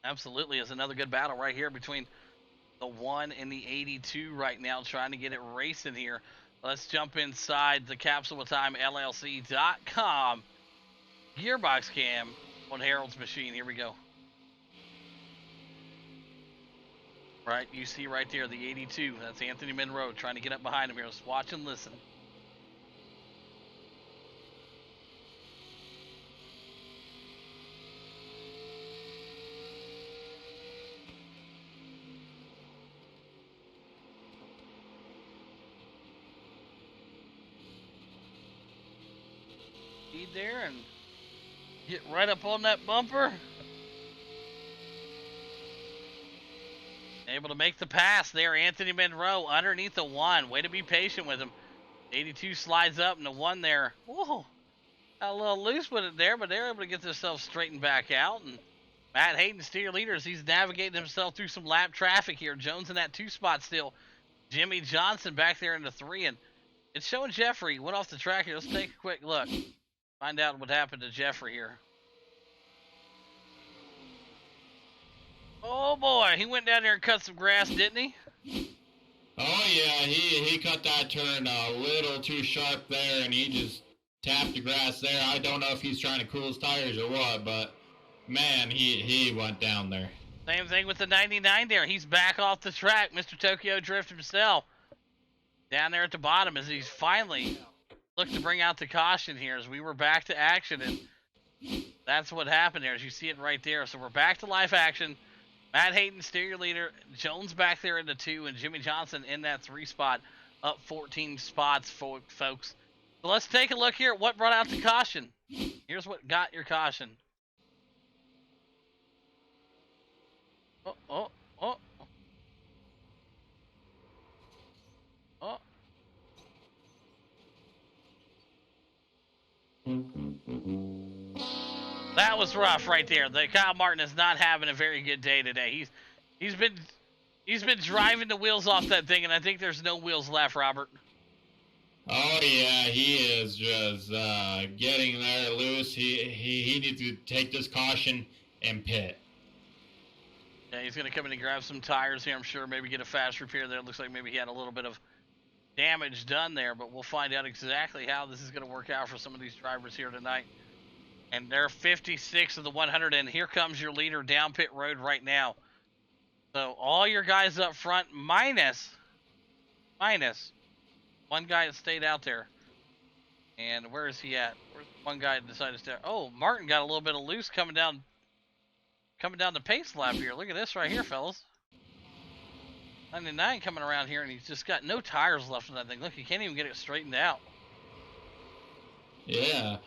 Absolutely, is another good battle right here between the 1 and the 82 right now, trying to get it racing here. Let's jump inside the CapsuleTimeLLC.com gearbox cam on Harold's machine. Here we go. Right, you see right there the 82. That's Anthony Monroe trying to get up behind him here. Let's watch and listen. There and get right up on that bumper. Able to make the pass there, Anthony Monroe underneath the 1. Way to be patient with him. 82 slides up and the 1 there. Whoa, got a little loose with it there, but they're able to get themselves straightened back out. And Matt Hayden, still your leader, as he's navigating himself through some lap traffic here. Jones in that 2 spot still. Jimmy Johnson back there in the 3, and it's showing Jeffrey went off the track here. Let's take a quick look. Find out what happened to Jeffrey here. Oh boy, he went down there and cut some grass, didn't he? Oh yeah, he cut that turn a little too sharp there, and he just tapped the grass there. I don't know if he's trying to cool his tires or what, but man, he went down there. Same thing with the 99 there. He's back off the track. Mr. Tokyo Drift himself down there at the bottom as he's finally look to bring out the caution here as we were back to action, and that's what happened there as you see it right there. So we're back to live action. Matt Hayden, still your leader. Jones back there in the 2, and Jimmy Johnson in that 3 spot, up 14 spots, folks. So let's take a look here at what brought out the caution. Here's what got your caution. Oh, oh, oh. Oh. That was rough right there. The Kyle Martin is not having a very good day today. He's been driving the wheels off that thing, and I think there's no wheels left, Robert. Oh yeah, he is just getting there loose. He needs to take this caution and pit. Yeah, he's gonna come in and grab some tires here, I'm sure. Maybe get a fast repair there. It looks like maybe he had a little bit of damage done there, but we'll find out exactly how this is going to work out for some of these drivers here tonight. And they're 56 of the 100, and here comes your leader down pit road right now. So all your guys up front minus 1 one guy that stayed out there. And where is he at? Where's one guy that decided to stay? Oh, Martin got a little bit of loose coming down the pace lap here. Look at this right here, fellas. 99 coming around here, and he's just got no tires left on that thing. Look, he can't even get it straightened out. Yeah.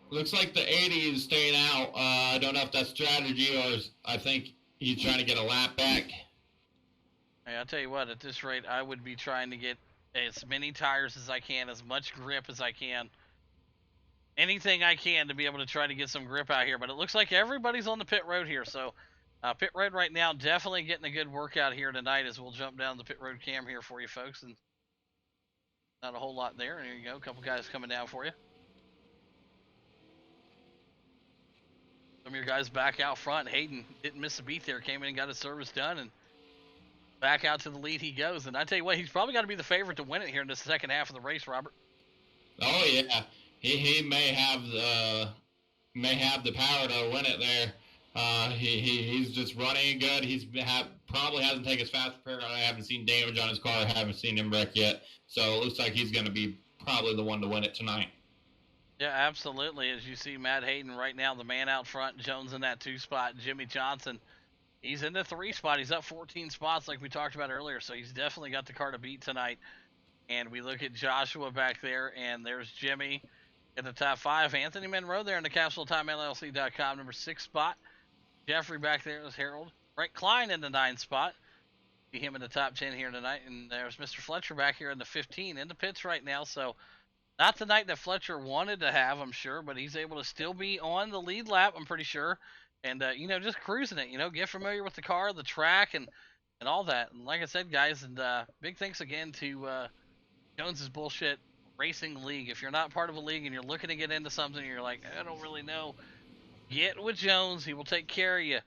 Looks like the 80 is staying out. I don't know if that's strategy or I think he's trying to get a lap back. Hey, I'll tell you what, at this rate, I would be trying to get as many tires as I can, as much grip as I can. Anything I can to be able to try to get some grip out here. But it looks like everybody's on the pit road here. So pit road right now, definitely getting a good workout here tonight as we'll jump down the pit road cam here for you folks. And not a whole lot there. There you go, a couple guys coming down for you. Some of your guys back out front. Hayden didn't miss a beat there. Came in and got his service done. And back out to the lead he goes. And I tell you what, he's probably got to be the favorite to win it here in the second half of the race, Robert. Oh, yeah. He may have the power to win it there. He's just running good. Probably hasn't taken his fast repair. I haven't seen damage on his car. I haven't seen him wreck yet. So it looks like he's going to be probably the one to win it tonight. Yeah, absolutely. As you see, Matt Hayden right now, the man out front. Jones in that 2 spot. Jimmy Johnson, he's in the 3 spot. He's up 14 spots like we talked about earlier. So he's definitely got the car to beat tonight. And we look at Joshua back there, and there's Jimmy in the top 5. Anthony Monroe there in the CapsuleTimeLLC.com, number 6 spot. Jeffrey back there is Harold. Frank Klein in the 9 spot. See him in the top 10 here tonight. And there's Mr. Fletcher back here in the 15 in the pits right now. So not the night that Fletcher wanted to have, I'm sure, but he's able to still be on the lead lap, I'm pretty sure. And, just cruising it, get familiar with the car, the track, and all that. And like I said, guys, and big thanks again to Jones's BullShit Racing League. If you're not part of a league and you're looking to get into something and you're like, I don't really know, get with Jones. He will take care of you.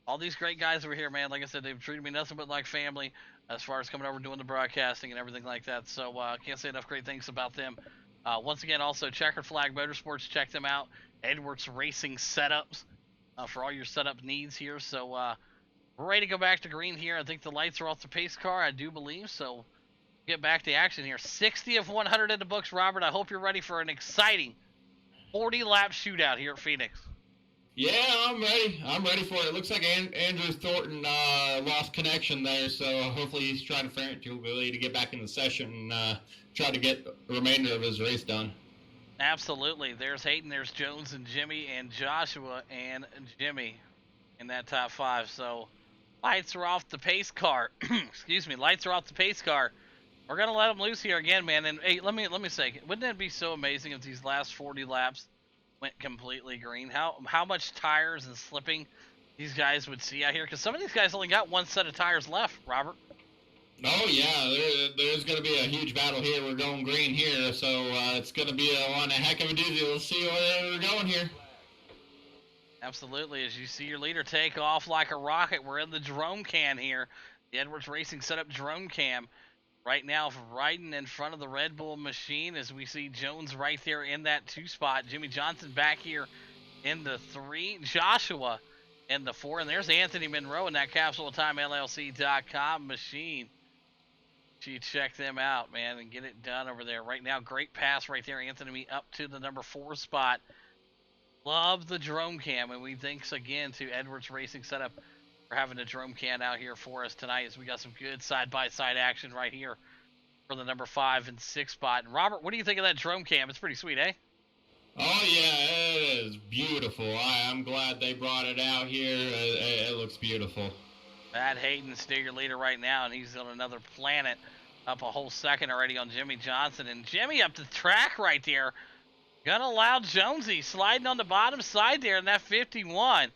All these great guys over here, man, like I said, they've treated me nothing but like family as far as coming over and doing the broadcasting and everything like that. So can't say enough great things about them. Once again, also Checkered Flag Motorsports, check them out. Edwards Racing Setups for all your setup needs here. So we're ready to go back to green here. I think the lights are off the pace car, I do believe. So get back to action here. 60 of 100 in the books, Robert. I hope you're ready for an exciting 40-lap shootout here at Phoenix. Yeah, I'm ready. I'm ready for it. It looks like Andrew Thornton lost connection there, so hopefully he's trying to frantically to get back in the session and try to get the remainder of his race done. Absolutely. There's Hayden, there's Jones and Jimmy and Joshua and Jimmy in that top 5. So lights are off the pace car. Excuse me. Lights are off the pace car. We're gonna let them loose here again, man. And hey, let me say, wouldn't it be so amazing if these last 40 laps went completely green? How much tires and slipping these guys would see out here? Because some of these guys only got one set of tires left, Robert. Oh yeah, there's going to be a huge battle here. We're going green here, so it's going to be a heck of a doozy. We'll see where we're going here. Absolutely. As you see your leader take off like a rocket, we're in the drone cam here. The Edwards Racing setup drone cam. Right now, riding in front of the Red Bull machine as we see Jones right there in that 2 spot. Jimmy Johnson back here in the 3. Joshua in the 4. And there's Anthony Monroe in that CapsuleTimeLLC.com machine. You check them out, man, and get it done over there. Right now, great pass right there. Anthony up to the number 4 spot. Love the drone cam. And we thanks again to Edwards Racing Setup for having the drone cam out here for us tonight, as we got some good side-by-side action right here for the number 5 and 6 spot. And Robert, what do you think of that drone cam? It's pretty sweet, eh? Oh yeah, it is beautiful. I'm glad they brought it out here. It looks beautiful. Matt Hayden's still your leader right now, and he's on another planet, up a whole second already on Jimmy Johnson. And Jimmy up the track right there, gonna allow Jonesy sliding on the bottom side there in that 51.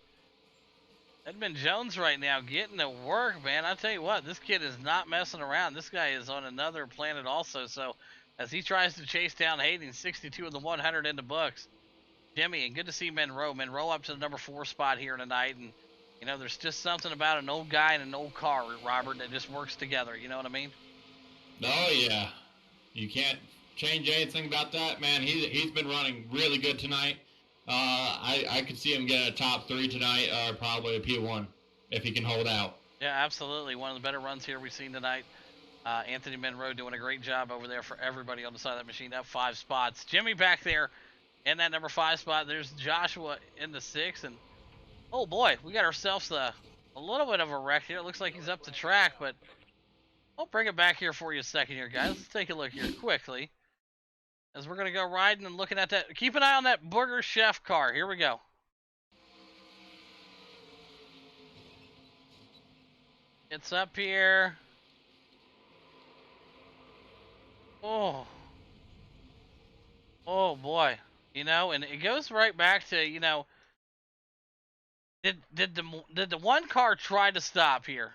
Edmund Jones right now getting to work, man. I tell you what, this kid is not messing around. This guy is on another planet also. So as he tries to chase down Hayden, 62 of the 100 in the books. Jimmy, and good to see Monroe. Monroe up to the number 4 spot here tonight. And, there's just something about an old guy and an old car, Robert, that just works together. You know what I mean? Oh, yeah. You can't change anything about that, man. He's been running really good tonight. I could see him get a top 3 tonight, or probably a P1 if he can hold out. Yeah, absolutely. One of the better runs here we've seen tonight Anthony Monroe doing a great job over there for everybody on the side of that machine, up 5 spots. Jimmy back there in that number 5 spot. There's Joshua in the 6, and oh boy, we got ourselves a little bit of a wreck here. It looks like he's up the track, but I'll bring it back here for you a second here, guys. Let's take a look here quickly. As we're going to go riding and looking at that. Keep an eye on that Booger Chef car. Here we go. It's up here. Oh. Oh, boy. You know, and it goes right back to, you know, did the one car try to stop here?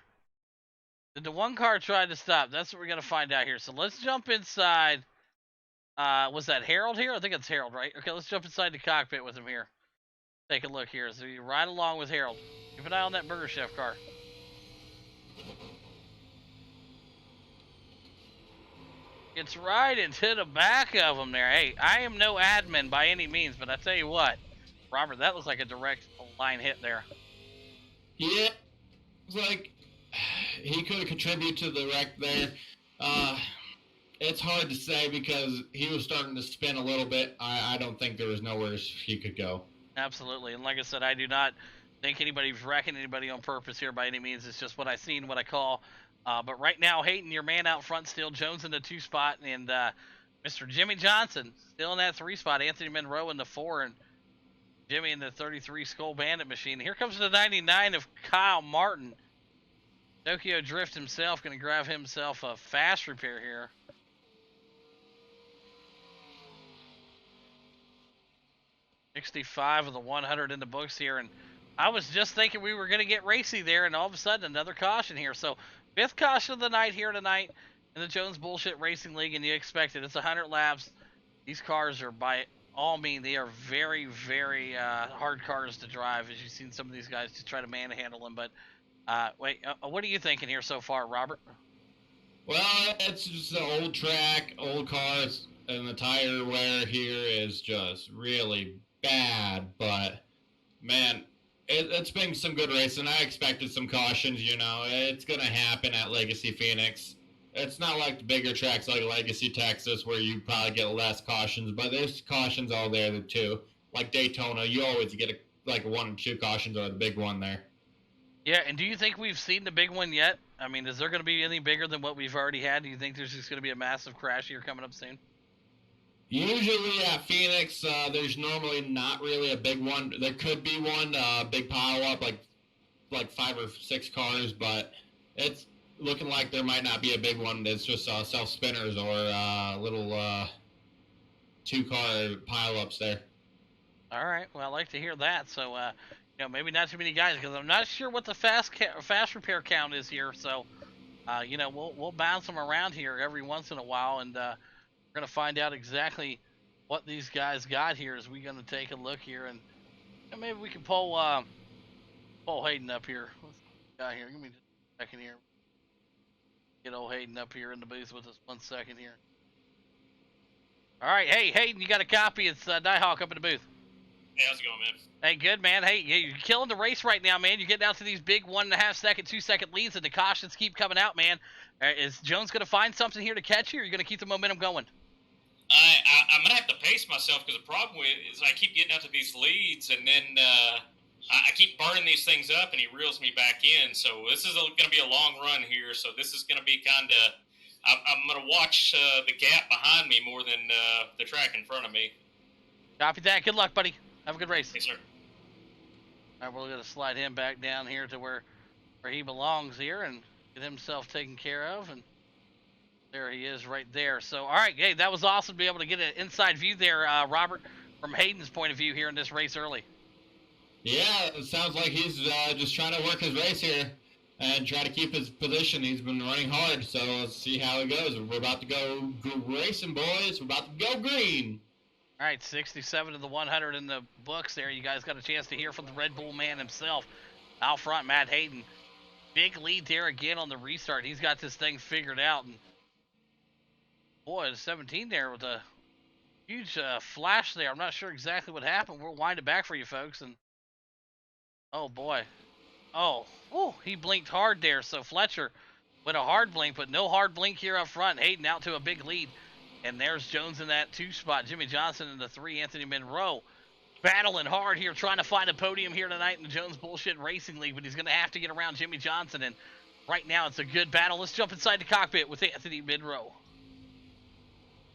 Did the one car try to stop? That's what we're going to find out here. So let's jump inside. Was that Harold here? I think it's Harold, right? Okay, let's jump inside the cockpit with him here. Take a look here. So you ride along with Harold. Keep an eye on that Burger Chef car. It's right into the back of him there. Hey, I am no admin by any means, but I tell you what, Robert, that looks like a direct line hit there. Yeah, it's like he could have contributed to the wreck there. It's hard to say because he was starting to spin a little bit. I don't think there was nowhere he could go. Absolutely, and like I said, I do not think anybody's wrecking anybody on purpose here by any means. It's just what I seen, what I call. But right now, Hayden, your man out front still. Jones in the 2 spot, and Mr. Jimmy Johnson still in that 3 spot. Anthony Monroe in the 4, and Jimmy in the 33 Skull Bandit machine. Here comes the 99 of Kyle Martin. Tokyo Drift himself going to grab himself a fast repair here. $65 of the 100 in the books here, and I was just thinking we were going to get racy there, and all of a sudden another caution here. So 5th caution of the night here tonight in the Jones Bullshit Racing League, and you expect it. It's 100 laps. These cars are, by all means, they are very, very hard cars to drive, as you've seen some of these guys just try to manhandle them. But what are you thinking here so far, Robert? Well, it's just an old track, old cars, and the tire wear here is just really bad. But man, it's been some good racing. I expected some cautions. You know, it's gonna happen at Legacy Phoenix. It's not like the bigger tracks like Legacy Texas where you probably get less cautions, but there's cautions all there too. Like Daytona, you always get like 1 or 2 cautions or the big one there. Yeah, and do you think we've seen the big one yet? I mean, is there going to be any bigger than what we've already had? Do you think there's just going to be a massive crash here coming up soon? Usually at Phoenix, there's normally not really a big one. There could be one, big pile up, like 5 or 6 cars, but it's looking like there might not be a big one. It's just self spinners or little 2-car pile ups there. All right, well, I like to hear that. So, you know, maybe not too many guys because I'm not sure what the fast repair count is here. So, you know, we'll bounce them around here every once in a while, and we're gonna find out exactly what these guys got here as we're gonna take a look here, and maybe we can pull Hayden up here. What's the guy here? Give me just a second here. Get old Hayden up here in the booth with us 1 second here. All right, hey Hayden, you got a copy? It's Nighthawk up in the booth. Hey, how's it going, man? Hey, good, man. Hey, you're killing the race right now, man. You're getting out to these big 1.5 second, 2 second leads, and the cautions keep coming out, man. Is Jones going to find something here to catch you, or are you going to keep the momentum going? I'm going to have to pace myself because the problem is I keep getting out to these leads, and then I keep burning these things up, and he reels me back in. So this is going to be a long run here, so this is going to be kind of – I'm going to watch the gap behind me more than the track in front of me. Copy that. Good luck, buddy. Have a good race. Yes, sir. All right, we're going to slide him back down here to where he belongs here and get himself taken care of. And there he is right there. So, all right, hey, that was awesome to be able to get an inside view there, Robert, from Hayden's point of view here in this race early. Yeah, it sounds like he's just trying to work his race here and try to keep his position. He's been running hard, so let's see how it goes. We're about to go racing, boys. We're about to go green. All right, 67 to the 100 in the books there. You guys got a chance to hear from the Red Bull man himself. Out front, Matt Hayden. Big lead there again on the restart. He's got this thing figured out. And boy, the 17 there with a huge flash there. I'm not sure exactly what happened. We'll wind it back for you folks. And oh boy. Oh, he blinked hard there. So Fletcher with a hard blink, but no hard blink here up front. Hayden out to a big lead. And there's Jones in that 2 spot. Jimmy Johnson in the 3. Anthony Monroe battling hard here, trying to find a podium here tonight in the Jones BullShit Racing League, but he's going to have to get around Jimmy Johnson. And right now it's a good battle. Let's jump inside the cockpit with Anthony Monroe.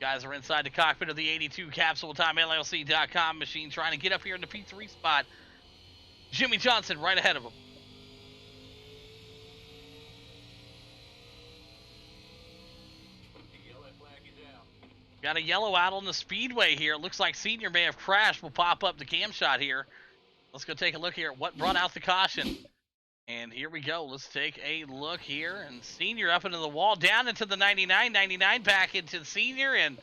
Guys are inside the cockpit of the 82 Capsule Time LLC.com machine, trying to get up here in the P3 spot. Jimmy Johnson right ahead of him. Got a yellow out on the speedway here. It looks like Senior may have crashed. We'll pop up the cam shot here. Let's go take a look here at what brought out the caution. And here we go. Let's take a look here. And Senior up into the wall, down into the 99. 99 back into Senior. And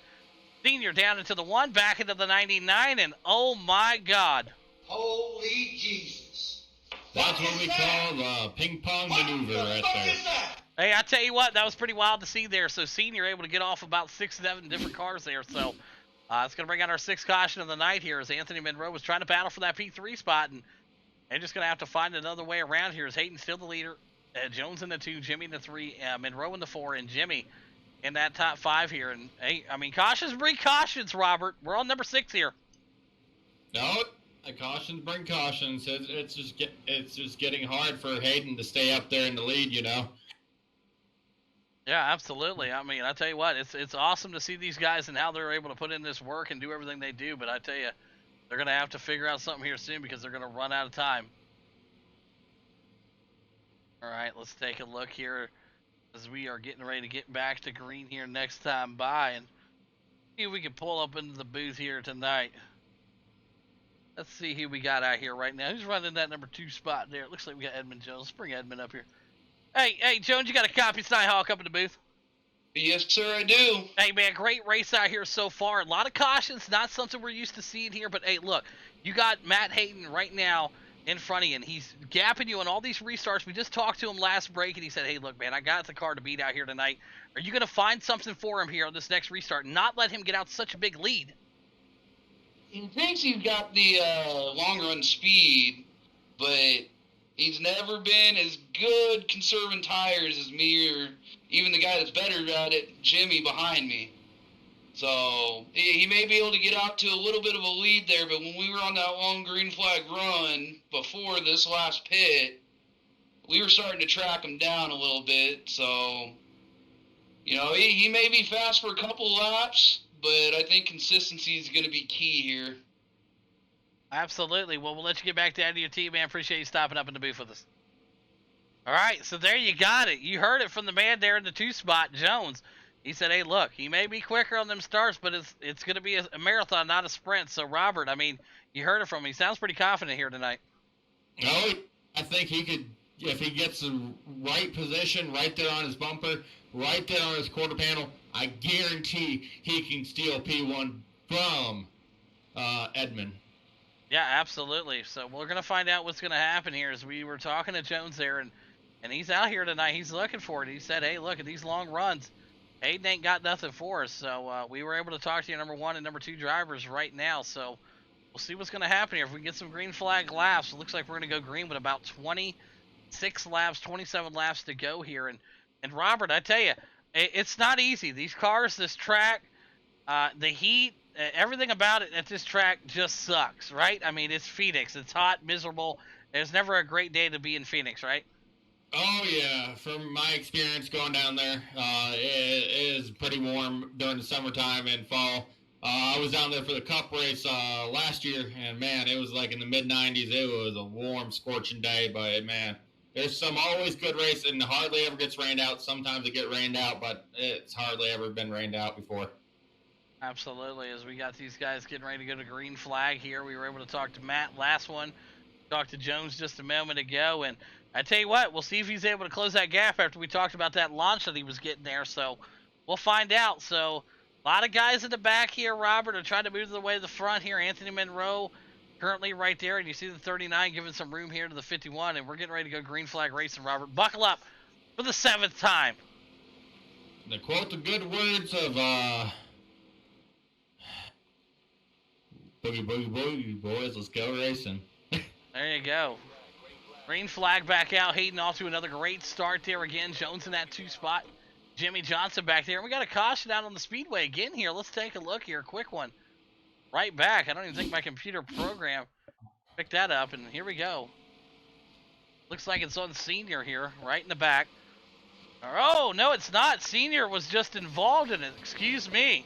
Senior down into the 1, back into the 99. And oh my God. Holy Jesus. That's what we call the ping pong maneuver right there. Hey, I tell you what, that was pretty wild to see there. So Senior able to get off about 6, 7 different cars there. So it's going to bring out our 6th caution of the night here as Anthony Monroe was trying to battle for that P3 spot. And they're just going to have to find another way around here as Hayden still the leader. Jones in the 2, Jimmy in the 3, Monroe in the 4, and Jimmy in that top 5 here. And, hey, I mean, cautions bring cautions, Robert. We're on number 6 here. No, cautions bring cautions. It's just getting hard for Hayden to stay up there in the lead, you know. Yeah, absolutely. I mean, I tell you what, it's awesome to see these guys and how they're able to put in this work and do everything they do. But I tell you, they're going to have to figure out something here soon because they're going to run out of time. All right, let's take a look here as we are getting ready to get back to green here next time by. And see if we can pull up into the booth here tonight. Let's see who we got out here right now. Who's running that number 2 spot there? It looks like we got Edmund Jones. Let's bring Edmund up here. Hey, Jones, you got a copy of Snighthawk up in the booth? Yes, sir, I do. Hey, man, great race out here so far. A lot of cautions, not something we're used to seeing here. But, hey, look, you got Matt Hayden right now in front of you, and he's gapping you on all these restarts. We just talked to him last break, and he said, hey, look, man, I got the car to beat out here tonight. Are you going to find something for him here on this next restart and not let him get out such a big lead? He thinks he's got the long run speed, but he's never been as good conserving tires as me or even the guy that's better at it, Jimmy, behind me. So he may be able to get out to a little bit of a lead there, but when we were on that long green flag run before this last pit, we were starting to track him down a little bit. So, you know, he may be fast for a couple laps, but I think consistency is going to be key here. Absolutely. Well, we'll let you get back down to your team, man. Appreciate you stopping up in the booth with us. All right, so there you got it. You heard it from the man there in the 2 spot, Jones. He said, hey, look, he may be quicker on them starts, but it's going to be a marathon, not a sprint. So, Robert, I mean, you heard it from him. He sounds pretty confident here tonight. No, I think he could, if he gets the right position right there on his bumper, right there on his quarter panel, I guarantee he can steal P1 from Edmund. Yeah, absolutely. So we're going to find out what's going to happen here as we were talking to Jones there, and he's out here tonight. He's looking for it. He said, hey, look at these long runs. Hayden ain't got nothing for us. So we were able to talk to your number 1 and number 2 drivers right now. So we'll see what's going to happen here. If we get some green flag laps, it looks like we're going to go green with about 26 laps, 27 laps to go here. And Robert, I tell you, it's not easy. These cars, this track, the heat, everything about it at this track just sucks, right? I mean, it's Phoenix. It's hot, miserable. There's never a great day to be in Phoenix, right? Oh, yeah. From my experience going down there, it is pretty warm during the summertime and fall. I was down there for the Cup race last year, and, man, it was like in the mid-90s. It was a warm, scorching day, but, man, there's some always good race, and hardly ever gets rained out. Sometimes it get rained out, but it's hardly ever been rained out before. Absolutely. As we got these guys getting ready to go to green flag here, we were able to talk to Matt last one, talked to Jones just a moment ago, and I tell you what, we'll see if he's able to close that gap after we talked about that launch that he was getting there, so we'll find out. So a lot of guys in the back here, Robert, are trying to move to the way to the front here. Anthony Monroe currently right there, and you see the 39 giving some room here to the 51, and we're getting ready to go green flag racing, Robert. Buckle up for the 7th time. To quote the good words of Boogie, boogie, boogie, boys, let's go racing. There you go. Green flag back out. Hayden off to another great start there again. Jones in that 2 spot. Jimmy Johnson back there. We got a caution out on the speedway again here. Let's take a look here. Quick one. Right back. I don't even think my computer program picked that up. And here we go. Looks like it's on Senior here. Right in the back. Oh, no, it's not. Senior was just involved in it. Excuse me.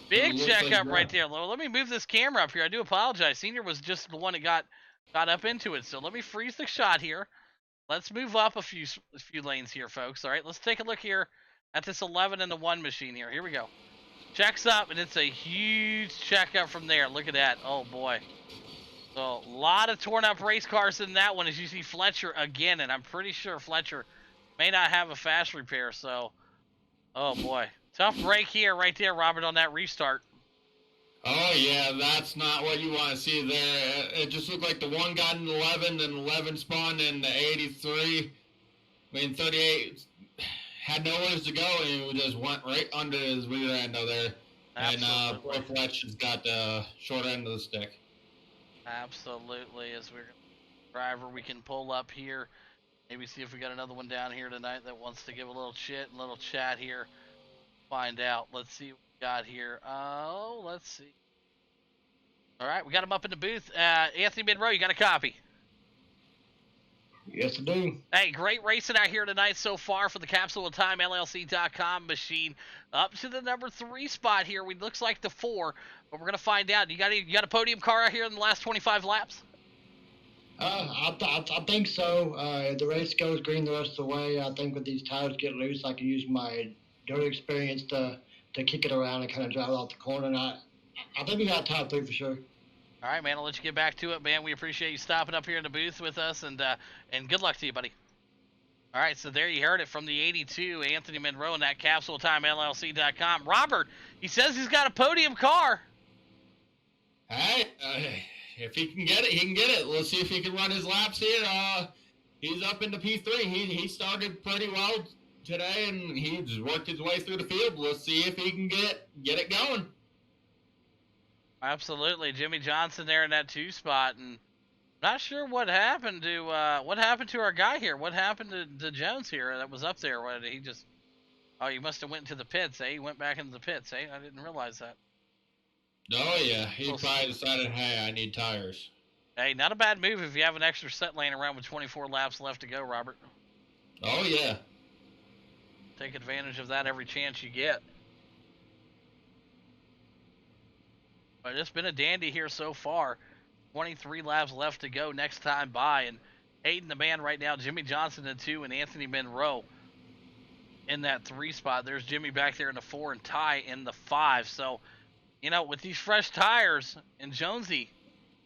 Big checkup right there. Let me move this camera up here. I do apologize. Senior was just the one that got up into it. So let me freeze the shot here. Let's move up a few lanes here, folks. All right, let's take a look here at this 11 and the 1 machine here. Here we go. Checks up, and it's a huge checkup from there. Look at that. Oh, boy. So a lot of torn up race cars in that one, as you see Fletcher again, and I'm pretty sure Fletcher may not have a fast repair. So, oh, boy. Tough break here right there, Robert, on that restart. Oh, yeah, that's not what you want to see there. It just looked like the one got in 11, then 11 spawned in the 83. I mean, 38 had nowhere to go, and it just went right under his rear end over there. Absolutely. And poor Fletch has got the short end of the stick. Absolutely. As we're driver, we can pull up here. Maybe see if we got another one down here tonight that wants to give a little chat here. Find out. Let's see what we got here. Oh, let's see. All right, we got him up in the booth. Anthony Monroe, you got a copy? Yes, I do. Hey, great racing out here tonight so far for the CapsuleOfTimeLLC.com machine. Up to the number 3 spot here. We looks like the 4, but we're gonna find out. You got a podium car out here in the last 25 laps? I think so. If the race goes green the rest of the way, I think with these tires get loose, I can use my dirt experience to kick it around and kind of drive it off the corner. And I think we got top 3 for sure. All right, man. I'll let you get back to it, man. We appreciate you stopping up here in the booth with us, and good luck to you, buddy. All right, so there you heard it from the 82, Anthony Monroe, and that CapsuleTimeLLC.com. Robert, he says he's got a podium car. Hey, if he can get it, he can get it. Let's see if he can run his laps here. He's up into P3. He started pretty well today, and he just worked his way through the field. Let's see if he can get it going. Absolutely, Jimmy Johnson there in that 2 spot, and not sure what happened to our guy here. What happened to Jones here that was up there? What did he just? Oh, he must have went into the pits. He went back into the pits. I didn't realize that. Oh yeah, he probably decided, hey, I need tires. Hey, not a bad move if you have an extra set laying around with 24 laps left to go, Robert. Oh yeah. Take advantage of that every chance you get. But it's been a dandy here so far. 23 laps left to go next time by. And Hayden the man right now, Jimmy Johnson in 2, and Anthony Monroe in that 3 spot. There's Jimmy back there in the 4 and Ty in the 5. So, you know, with these fresh tires and Jonesy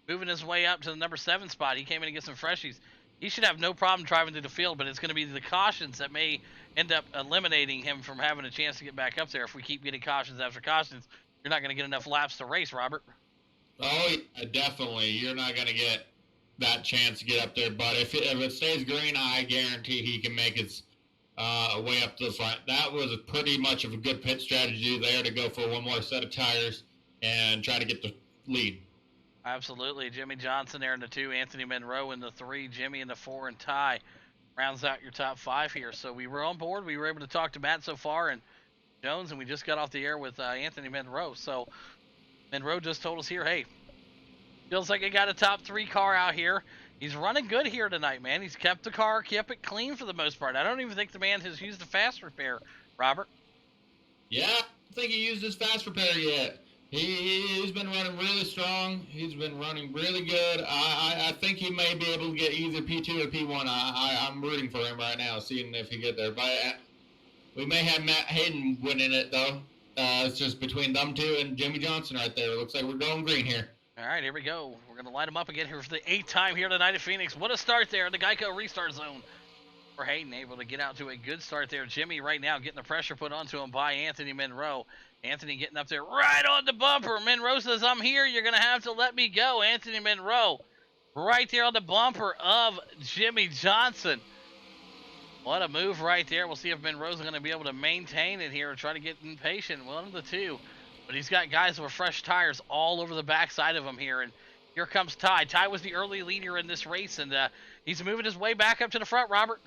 moving his way up to the number 7 spot, he came in to get some freshies. He should have no problem driving through the field, but it's going to be the cautions that may end up eliminating him from having a chance to get back up there. If we keep getting cautions after cautions, you're not going to get enough laps to race, Robert. Oh, yeah, definitely. You're not going to get that chance to get up there. But if it stays green, I guarantee he can make his way up to the front. That was pretty much of a good pit strategy there to go for one more set of tires and try to get the lead. Absolutely. Jimmy Johnson there in the 2, Anthony Monroe in the 3, Jimmy in the 4, and Ty rounds out your top 5 here. So we were on board. We were able to talk to Matt so far and Jones, and we just got off the air with Anthony Monroe. So Monroe just told us here, hey, feels like he got a top 3 car out here. He's running good here tonight, man. He's kept the car, kept it clean for the most part. I don't even think the man has used a fast repair, Robert. Yeah, I don't think he used his fast repair yet. He's been running really strong. He's been running really good. I think he may be able to get either P2 or P1. I'm rooting for him right now, seeing if he get there. But we may have Matt Hayden winning it, though. It's just between them 2 and Jimmy Johnson right there. It looks like we're going green here. All right, here we go. We're going to light him up again here for the 8th time here tonight at Phoenix. What a start there in the Geico restart zone for Hayden, able to get out to a good start there. Jimmy right now getting the pressure put onto him by Anthony Monroe. Anthony getting up there right on the bumper. Monroe says, I'm here. You're going to have to let me go. Anthony Monroe right there on the bumper of Jimmy Johnson. What a move right there. We'll see if Monroe's going to be able to maintain it here or try to get impatient. One of the two. But he's got guys with fresh tires all over the backside of him here. And here comes Ty. Ty was the early leader in this race, and He's moving his way back up to the front, Robert.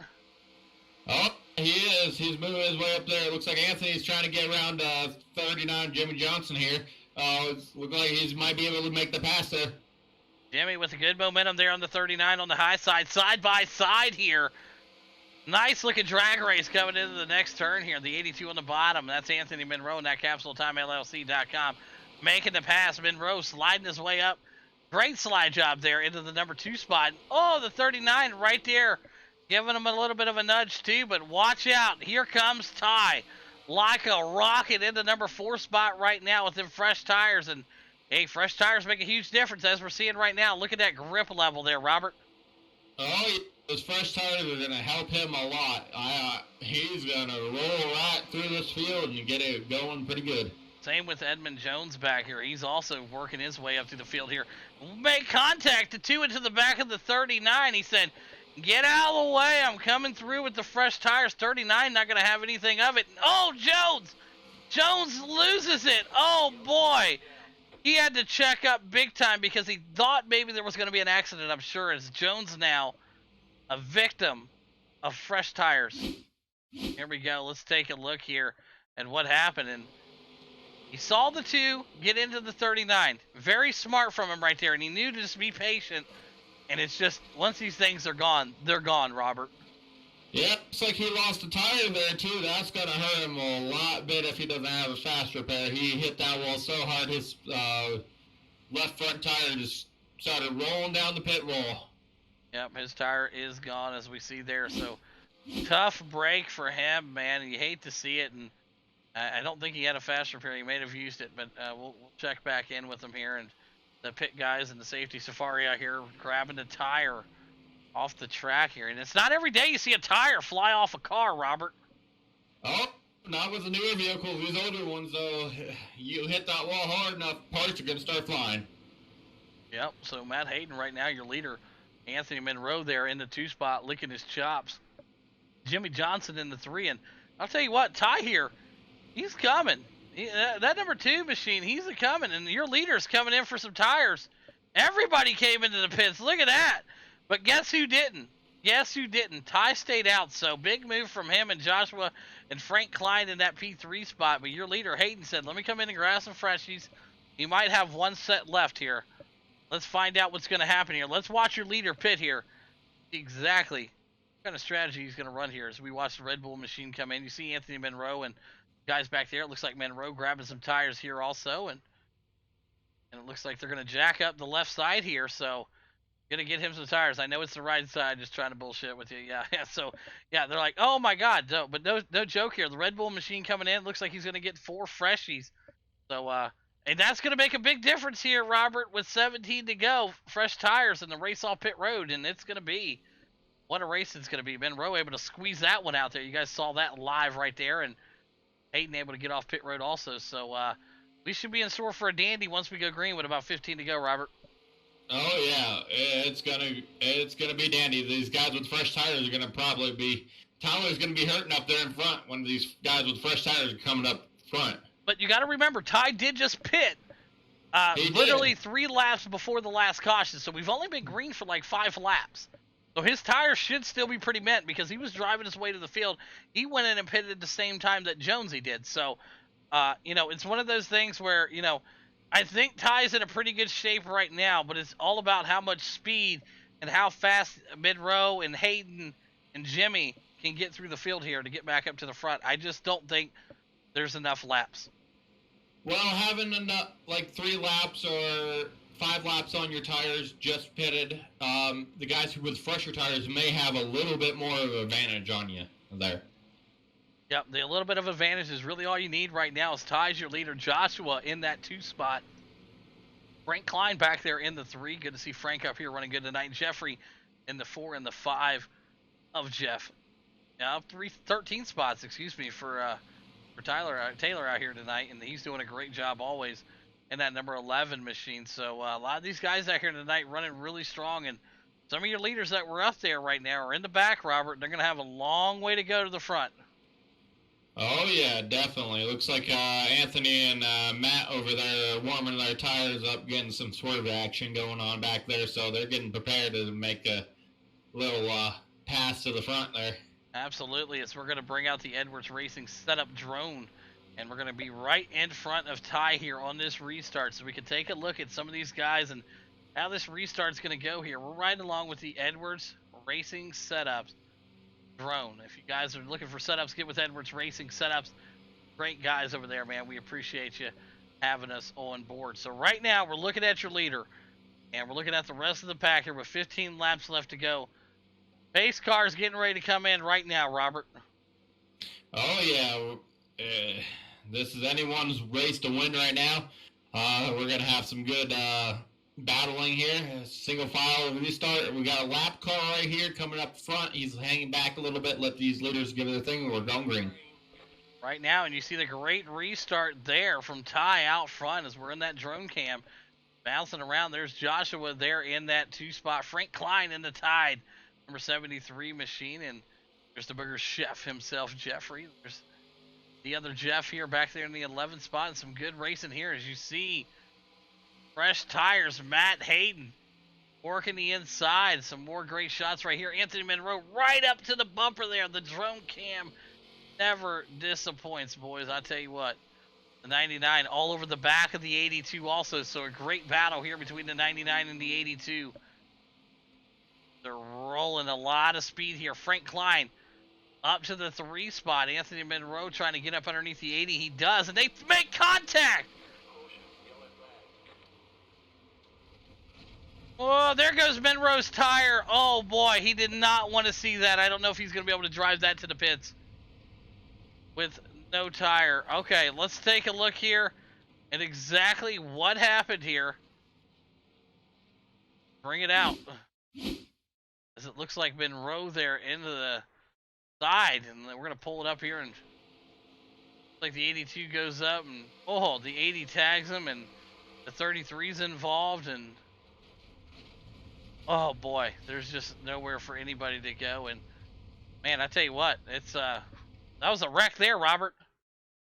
Oh, he is. He's moving his way up there. It looks like Anthony's trying to get around 39 Jimmy Johnson here. It looks like he might be able to make the pass there. Jimmy with a good momentum there on the 39 on the high side by side here. Nice looking drag race coming into the next turn here. The 82 on the bottom. That's Anthony Monroe and that CapsuleTimeLLC.com. Making the pass. Monroe sliding his way up. Great slide job there into the number 2 spot. Oh, the 39 right there. Giving him a little bit of a nudge too, but watch out. Here comes Ty. Like a rocket into number 4 spot right now with them fresh tires. And hey, fresh tires make a huge difference as we're seeing right now. Look at that grip level there, Robert. Oh, yeah. Those fresh tires are going to help him a lot. He's going to roll right through this field and get it going pretty good. Same with Edmund Jones back here. He's also working his way up to the field here. Make contact. The 2 into the back of the 39. He said, get out of the way. I'm coming through with the fresh tires. 39 not going to have anything of it. Oh, Jones. Jones loses it. Oh, boy. He had to check up big time because he thought maybe there was going to be an accident, I'm sure, as Jones now a victim of fresh tires. Here we go. Let's take a look here at what happened. And he saw the 2 get into the 39. Very smart from him right there. And he knew to just be patient. And it's just, once these things are gone, they're gone, Robert. Yep, looks like he lost a tire there, too. That's going to hurt him a lot bit if he doesn't have a fast repair. He hit that wall so hard, his left front tire just started rolling down the pit wall. Yep, his tire is gone, as we see there. So, tough break for him, man. You hate to see it, and I don't think he had a fast repair. He may have used it, but we'll check back in with him here. And the pit guys and the safety safari out here grabbing the tire off the track here. And it's not every day you see a tire fly off a car, Robert. Oh, not with the newer vehicles. These older ones, though, you hit that wall hard enough, parts are going to start flying. Yep, so Matt Hayden right now, your leader. Anthony Monroe there in the 2 spot, licking his chops. Jimmy Johnson in the 3. And I'll tell you what, Ty here, he's coming. That number 2 machine, he's coming. And your leader's coming in for some tires. Everybody came into the pits. Look at that. But guess who didn't? Guess who didn't? Ty stayed out. So big move from him and Joshua and Frank Klein in that P3 spot. But your leader, Hayden, said, let me come in and grab some freshies. He might have 1 set left here. Let's find out what's going to happen here. Let's watch your leader pit here. Exactly what kind of strategy he's going to run here as we watch the Red Bull machine come in. You see Anthony Monroe and guys back there. It looks like Monroe grabbing some tires here also. And it looks like they're going to jack up the left side here. So going to get him some tires. I know it's the right side, just trying to bullshit with you. Yeah. So, yeah, they're like, oh, my God. No, but no joke here. The Red Bull machine coming in. Looks like he's going to get 4 freshies. So, and that's going to make a big difference here, Robert, with 17 to go. Fresh tires in the race off pit road, and it's going to be what a race it's going to be. Monroe able to squeeze that one out there. You guys saw that live right there, and Hayden able to get off pit road also. So we should be in store for a dandy once we go green with about 15 to go, Robert. Oh, yeah. It's gonna be dandy. These guys with fresh tires are going to probably be – Tyler's going to be hurting up there in front when these guys with fresh tires are coming up front. But you got to remember, Ty did just pit literally 3 laps before the last caution. So we've only been green for like 5 laps. So his tires should still be pretty bent because he was driving his way to the field. He went in and pitted at the same time that Jonesy did. So, it's one of those things where, I think Ty's in a pretty good shape right now, but it's all about how much speed and how fast Monroe and Hayden and Jimmy can get through the field here to get back up to the front. I just don't think there's enough laps. Well, having enough, like 3 laps or 5 laps on your tires just pitted, the guys with fresher tires may have a little bit more of an advantage on you there. Yep, the little bit of advantage is really all you need right now. Is Ty's your leader, Joshua in that 2 spot. Frank Klein back there in the 3. Good to see Frank up here running good tonight. Jeffrey in the 4 and the 5 of Jeff. Yeah, 13 spots, for Taylor out here tonight, and he's doing a great job always in that number 11 machine. So a lot of these guys out here tonight running really strong, and some of your leaders that were up there right now are in the back, Robert. They're going to have a long way to go to the front. Oh, yeah, definitely. Looks like Anthony and Matt over there are warming their tires up, getting some swerve action going on back there, so they're getting prepared to make little pass to the front there. Absolutely. We're going to bring out the Edwards Racing setup drone, and we're going to be right in front of Ty here on this restart, so we can take a look at some of these guys and how this restart's going to go here. We're riding along with the Edwards Racing setups drone. If you guys are looking for setups, get with Edwards Racing setups. Great guys over there, man. We appreciate you having us on board. So right now, we're looking at your leader, and we're looking at the rest of the pack here with 15 laps left to go. Pace car is getting ready to come in right now, Robert. Oh, yeah. This is anyone's race to win right now. We're going to have some good battling here. Single file restart. We got a lap car right here coming up front. He's hanging back a little bit. Let these leaders give it a thing. We're going green. Right now, and you see the great restart there from Ty out front as we're in that drone cam. Bouncing around. There's Joshua there in that 2-spot. Frank Klein in the Tide. Number 73 machine, and there's the bigger chef himself, Jeffrey. There's the other Jeff here back there in the 11th spot, and some good racing here as you see fresh tires. Matt Hayden working the inside. Some more great shots right here. Anthony Monroe right up to the bumper there. The drone cam never disappoints, boys. I tell you what. The 99 all over the back of the 82 also, so a great battle here between the 99 and the 82. They're rolling a lot of speed here. Frank Klein up to the 3 spot. Anthony Monroe trying to get up underneath the 80. He does, and they make contact. Oh, there goes Monroe's tire. Oh, boy, he did not want to see that. I don't know if he's going to be able to drive that to the pits with no tire. Okay, let's take a look here at exactly what happened here. Bring it out. As it looks like Monroe there into the side, and we're going to pull it up here, and looks like the 82 goes up, and oh, the 80 tags him, and the 33's involved, and oh boy, there's just nowhere for anybody to go, and man, I tell you what, it's that was a wreck there, Robert.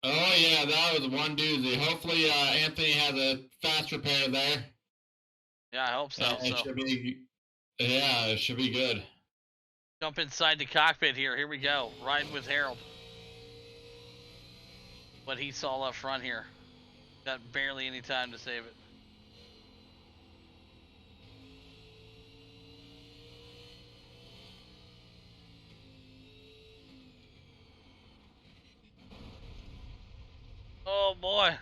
Oh, yeah, that was one doozy. Hopefully, Anthony has a fast repair there. Yeah, I hope so. It should be... Yeah, it should be good. Jump inside the cockpit here. Here we go. Riding with Harold. What he saw up front here. Got barely any time to save it. Oh boy.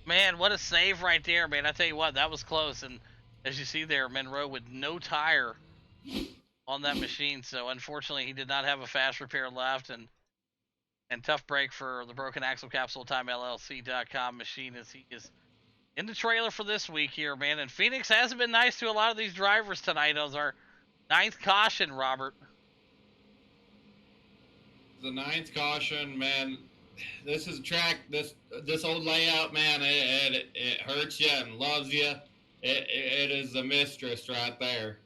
Man, what a save right there, man. I tell you what, that was close. And as you see there, Monroe with no tire on that machine. So unfortunately, he did not have a fast repair left, and tough break for the Broken Axle Capsule Time LLC.com machine as he is in the trailer for this week here, man. And Phoenix hasn't been nice to a lot of these drivers tonight as our 9th caution, Robert. The 9th caution, man. This is a track. This old layout, man. It hurts you and loves you. It is a mistress right there.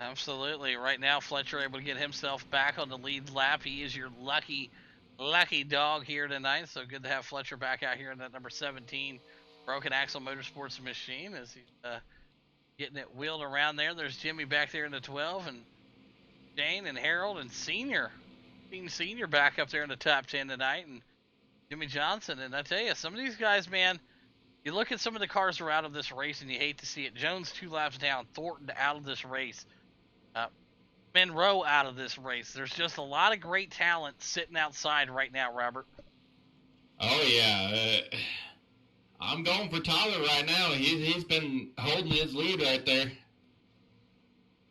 Absolutely. Right now, Fletcher able to get himself back on the lead lap. He is your lucky dog here tonight. So good to have Fletcher back out here in that number 17 Broken Axle Motorsports machine as he's getting it wheeled around there. There's Jimmy back there in the 12, and Shane and Harold and Senior. Senior back up there in the top 10 tonight, and Jimmy Johnson. And I tell you, some of these guys, man, you look at some of the cars that are out of this race, and you hate to see it. Jones 2 laps down, Thornton out of this race, Monroe out of this race. There's just a lot of great talent sitting outside right now, Robert. Oh, yeah. I'm going for Tyler right now. He's been holding his lead right there.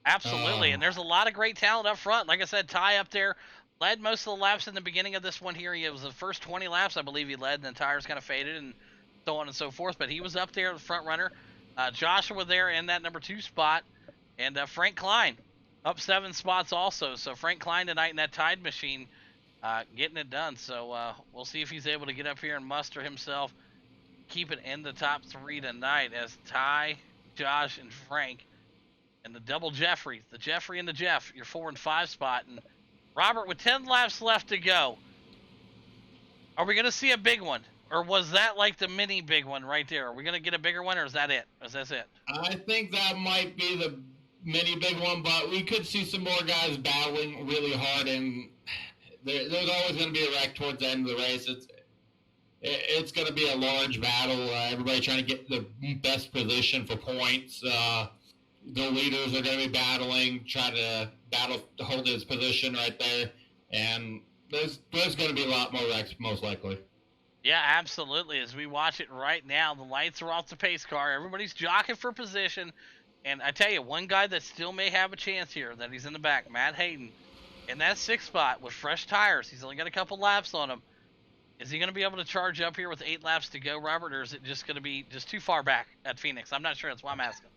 Absolutely, and there's a lot of great talent up front. Like I said, Ty up there led most of the laps in the beginning of this one here. It was the first 20 laps, I believe he led, and then tires kind of faded and so on and so forth. But he was up there, the front runner. Joshua there in that number 2 spot, and Frank Klein up 7 spots also. So Frank Klein tonight in that Tide machine getting it done. So we'll see if he's able to get up here and muster himself, keep it in the top 3 tonight as Ty, Josh, and Frank, and the double Jeffrey, the Jeffrey and the Jeff, your 4 and 5 spot. And Robert, with 10 laps left to go, are we going to see a big one? Or was that like the mini big one right there? Are we going to get a bigger one, or is that it? Is that it? I think that might be the many big one, but we could see some more guys battling really hard, and there's always going to be a wreck towards the end of the race. It's going to be a large battle. Everybody trying to get the best position for points. The leaders are going to be battling, try to hold his position right there, and there's going to be a lot more wrecks most likely. Yeah, absolutely. As we watch it right now, the lights are off the pace car. Everybody's jockeying for position. And I tell you, one guy that still may have a chance here, that he's in the back, Matt Hayden, in that 6th spot with fresh tires. He's only got a couple laps on him. Is he going to be able to charge up here with 8 laps to go, Robert, or is it just going to be just too far back at Phoenix? I'm not sure. That's why I'm asking.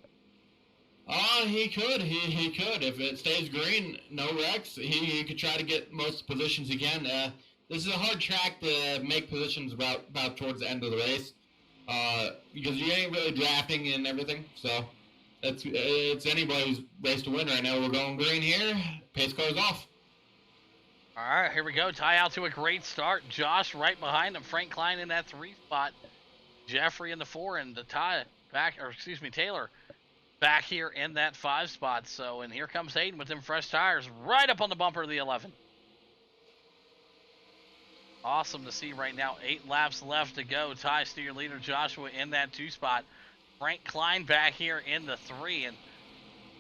He could. He could. If it stays green, no wrecks, he could try to get most positions he can. This is a hard track to make positions about towards the end of the race, because you ain't really drafting and everything. So it's anybody's race to win right now. We're going green here. Pace car's off. All right, here we go. Tie out to a great start. Josh right behind him. Frank Klein in that 3 spot. Jeffrey in the 4, and the Taylor back here in that 5 spot. So, and here comes Hayden with them fresh tires right up on the bumper of the 11. Awesome to see right now. 8 laps left to go. Ty Steer leader Joshua in that 2 spot. Frank Klein back here in the 3. And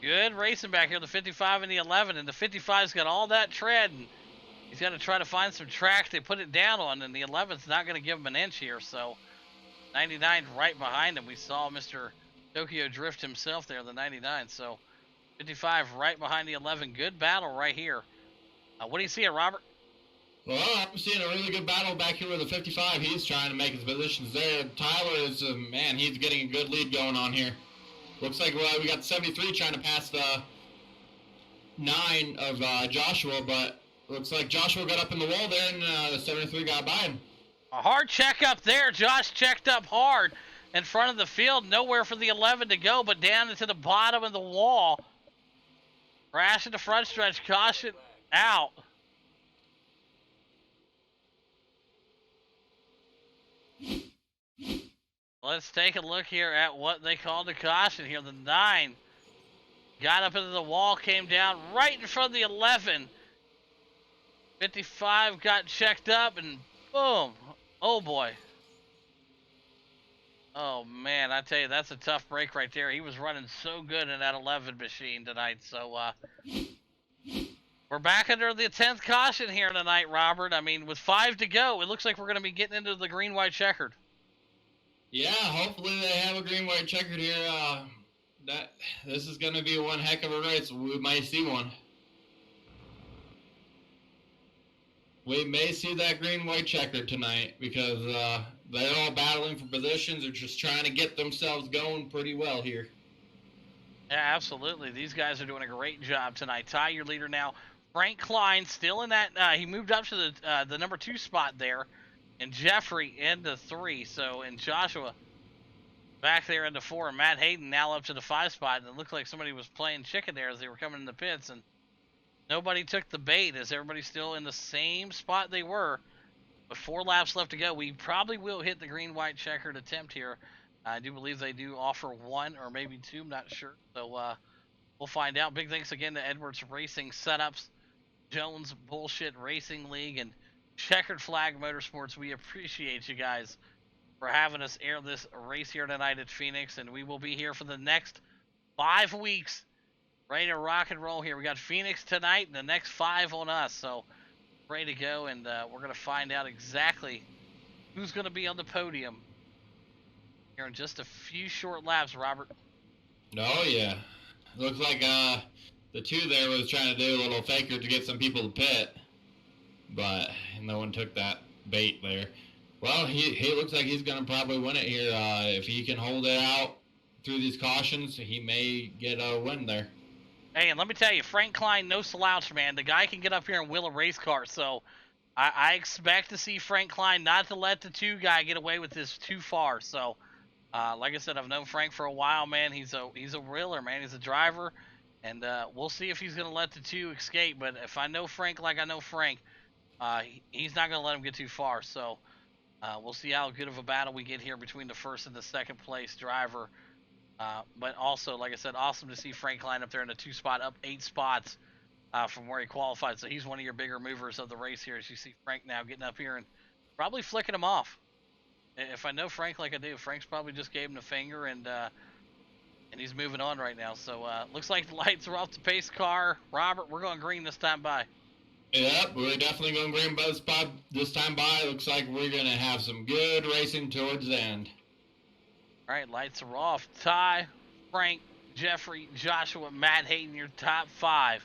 good racing back here, the 55 and the 11. And the 55's got all that tread. And he's got to try to find some track to put it down on. And the 11's not going to give him an inch here. So 99 right behind him. We saw Mr. Tokyo Drift himself there, the 99. So 55 right behind the 11. Good battle right here. What do you see, Robert? Well, I'm seeing a really good battle back here with the 55. He's trying to make his positions there. Tyler is, man, he's getting a good lead going on here. Looks like we got 73 trying to pass the 9 of Joshua, but looks like Joshua got up in the wall there, and the 73 got by him. A hard check up there. Josh checked up hard in front of the field. Nowhere for the 11 to go, but down into the bottom of the wall. Crash in the front stretch. Caution out. Let's take a look here at what they called a caution here. The 9 got up into the wall, came down right in front of the 11. 55 got checked up, and boom. Oh, boy. Oh, man, I tell you, that's a tough break right there. He was running so good in that 11 machine tonight. So, we're back under the 10th caution here tonight, Robert. I mean, with 5 to go, it looks like we're going to be getting into the green-white checkered. Yeah, hopefully they have a green-white checkered here. This is going to be one heck of a race. We might see one. We may see that green-white checkered tonight because they're all battling for positions. They're just trying to get themselves going pretty well here. Yeah, absolutely. These guys are doing a great job tonight. Ty, your leader now. Frank Klein still in that. He moved up to the number 2 spot there. And Jeffrey into 3. So, and Joshua back there into 4. And Matt Hayden now up to the 5 spot. And it looked like somebody was playing chicken there as they were coming in the pits. And nobody took the bait as everybody's still in the same spot they were. With 4 laps left to go, we probably will hit the green-white checkered attempt here. I do believe they do offer 1 or maybe 2. I'm not sure. So we'll find out. Big thanks again to Edwards Racing Setups, Jones BullShit Racing League, and Checkered Flag Motorsports. We appreciate you guys for having us air this race here tonight at Phoenix, and we will be here for the next 5 weeks, ready to rock and roll here. We got Phoenix tonight and the next 5 on us, so ready to go, and we're going to find out exactly who's going to be on the podium here in just a few short laps, Robert. Oh, yeah. Looks like the 2 there was trying to do a little faker to get some people to pit. But no one took that bait there. Well, he looks like he's going to probably win it here. If he can hold it out through these cautions, he may get a win there. Hey, and let me tell you, Frank Klein, no slouch, man. The guy can get up here and wheel a race car. So I expect to see Frank Klein not to let the 2 guy get away with this too far. So, like I said, I've known Frank for a while, man. He's a wheeler, man. He's a driver. And we'll see if he's going to let the 2 escape. But if I know Frank like I know Frank, he's not going to let him get too far. So we'll see how good of a battle we get here between the 1st and the 2nd place driver But also, like I said, awesome to see Frank Klein up there in the 2 spot, up 8 spots from where he qualified. So he's one of your bigger movers of the race here, as you see Frank now getting up here and probably flicking him off. If I know Frank like I do, Frank's probably just gave him the finger and he's moving on right now. So looks like the lights are off the pace car. Robert, we're going green this time by. Yep, we're definitely going green this time by. Looks like we're going to have some good racing towards the end. All right, lights are off. Ty, Frank, Jeffrey, Joshua, Matt Hayden, your top 5.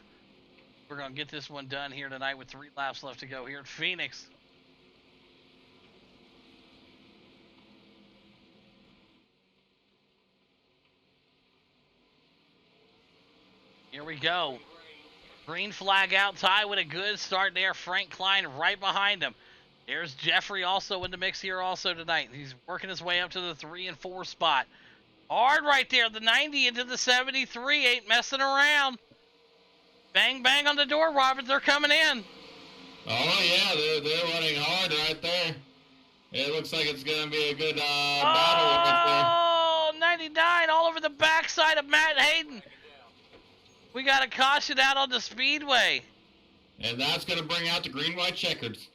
We're going to get this one done here tonight with 3 laps left to go here at Phoenix. Here we go. Green flag out. Ty with a good start there. Frank Klein right behind him. There's Jeffrey also in the mix here also tonight. He's working his way up to the 3 and 4 spot. Hard right there. The 90 into the 73. Ain't messing around. Bang, bang on the door, Robert. They're coming in. Oh, yeah, they're running hard right there. It looks like it's going to be a good battle right there. 99 all over the backside of Matt Hayden. We got a caution out on the speedway. And that's going to bring out the green-white checkers.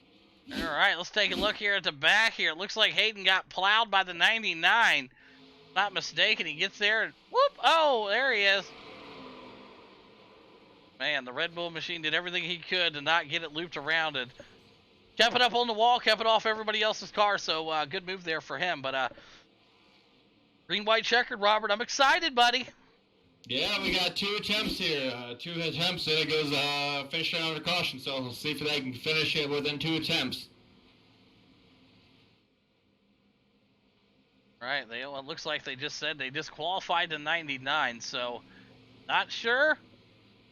All right, let's take a look here at the back here. It looks like Hayden got plowed by the 99. Not mistaken, he gets there and whoop, oh, there he is. Man, the Red Bull machine did everything he could to not get it looped around and kept it up on the wall, kept it off everybody else's car, so good move there for him. But green-white checkered, Robert, I'm excited, buddy. Yeah, we got 2 attempts here. 2 attempts, and it goes finish under caution, so we'll see if they can finish it within 2 attempts. Right, it looks like they just said they disqualified the 99, so not sure.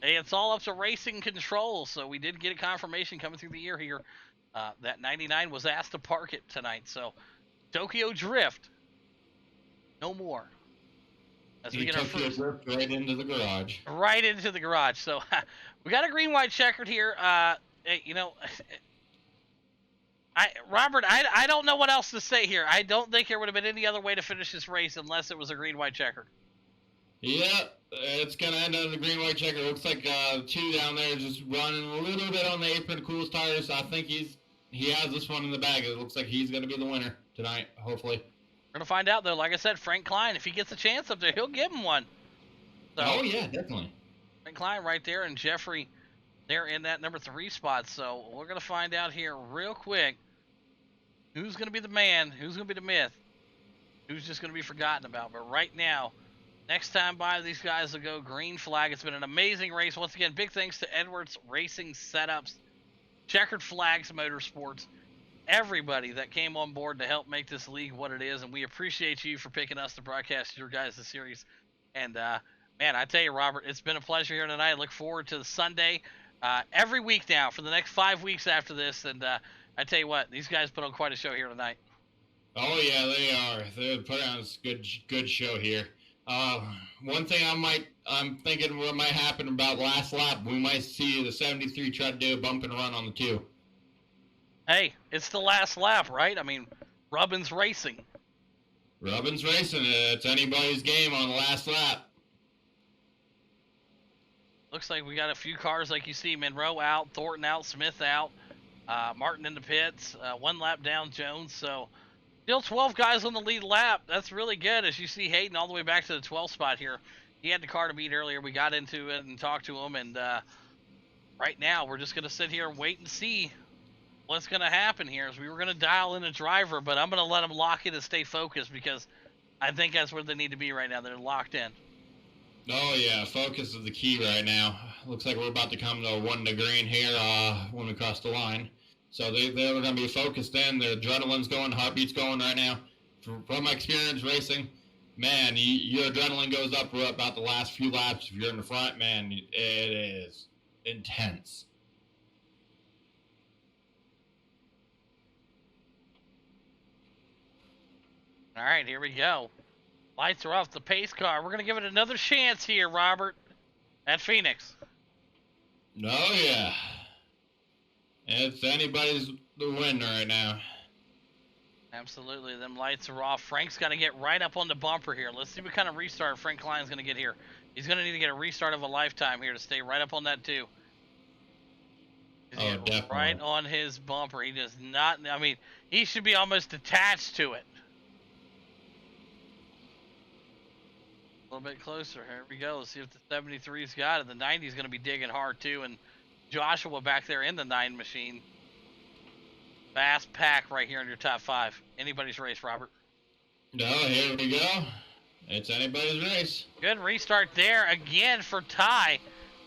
Hey, it's all up to racing control, so we did get a confirmation coming through the year here that 99 was asked to park it tonight. So Tokyo Drift, no more. As we get our first Drift right into the garage. Right into the garage. So we got a green-white checkered here. You know, Robert, I don't know what else to say here. I don't think there would have been any other way to finish this race unless it was a green-white checkered. Yeah, it's going to end on the green-white checker. Looks like 2 down there just running a little bit on the apron, coolest tires. I think he has this one in the bag. It looks like he's going to be the winner tonight, hopefully. We're going to find out, though. Like I said, Frank Klein, if he gets a chance up there, he'll give him one. So, oh, yeah, definitely. Frank Klein right there and Jeffrey there in that number 3 spot. So we're going to find out here real quick who's going to be the man, who's going to be the myth, who's just going to be forgotten about. But right now, next time by, these guys will go green flag. It's been an amazing race. Once again, big thanks to Edwards Racing Setups, Checkered Flags Motorsports, everybody that came on board to help make this league what it is. And we appreciate you for picking us to broadcast your guys' series. And, man, I tell you, Robert, it's been a pleasure here tonight. I look forward to the Sunday every week now for the next 5 weeks after this. And I tell you what, these guys put on quite a show here tonight. Oh, yeah, they are. They put on a good show here. One thing I'm thinking what might happen about last lap, we might see the 73 try to do a bump and run on the 2. Hey, it's the last lap, right? I mean, Rubbin's racing. Rubbin's racing. It's anybody's game on the last lap. Looks like we got a few cars like you see. Monroe out, Thornton out, Smith out, Martin in the pits, 1 lap down Jones. So still 12 guys on the lead lap. That's really good. As you see Hayden all the way back to the 12th spot here. He had the car to beat earlier. We got into it and talked to him. And right now we're just going to sit here and wait and see what's going to happen here. As we were going to dial in a driver, but I'm going to let them lock in and stay focused because I think that's where they need to be right now. They're locked in. Oh, yeah. Focus is the key right now. Looks like we're about to come to 1 to green here when we cross the line. So they're going to be focused in. Their adrenaline's going, heartbeat's going right now. From my experience racing, man, your adrenaline goes up for about the last few laps. If you're in the front, man, it is intense. All right, here we go. Lights are off the pace car. We're going to give it another chance here, Robert, at Phoenix. Oh, yeah. It's anybody's the winner right now. Absolutely. Them lights are off. Frank's got to get right up on the bumper here. Let's see what kind of restart Frank Klein's going to get here. He's going to need to get a restart of a lifetime here to stay right up on that, too. Oh, definitely. Right on his bumper. He does not, I mean, he should be almost attached to it. A little bit closer. Here we go. Let's see if the 73's got it. The 90's going to be digging hard, too. And Joshua back there in the 9 machine. Fast pack right here in your top 5. Anybody's race, Robert. No, here we go. It's anybody's race. Good restart there again for Ty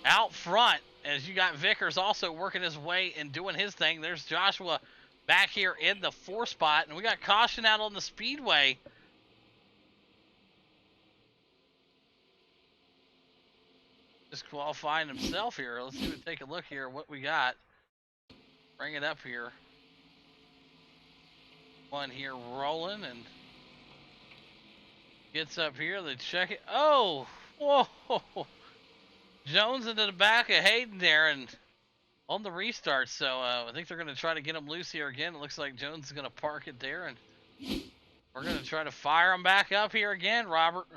out front. As you got Vickers also working his way and doing his thing. There's Joshua back here in the 4 spot. And we got caution out on the speedway. Disqualifying himself here. Let's see take a look here what we got. Bring it up here. One here rolling and gets up here. They check it. Oh, whoa! Jones into the back of Hayden there and on the restart. So I think they're going to try to get him loose here again. It looks like Jones is going to park it there and we're going to try to fire him back up here again, Robert.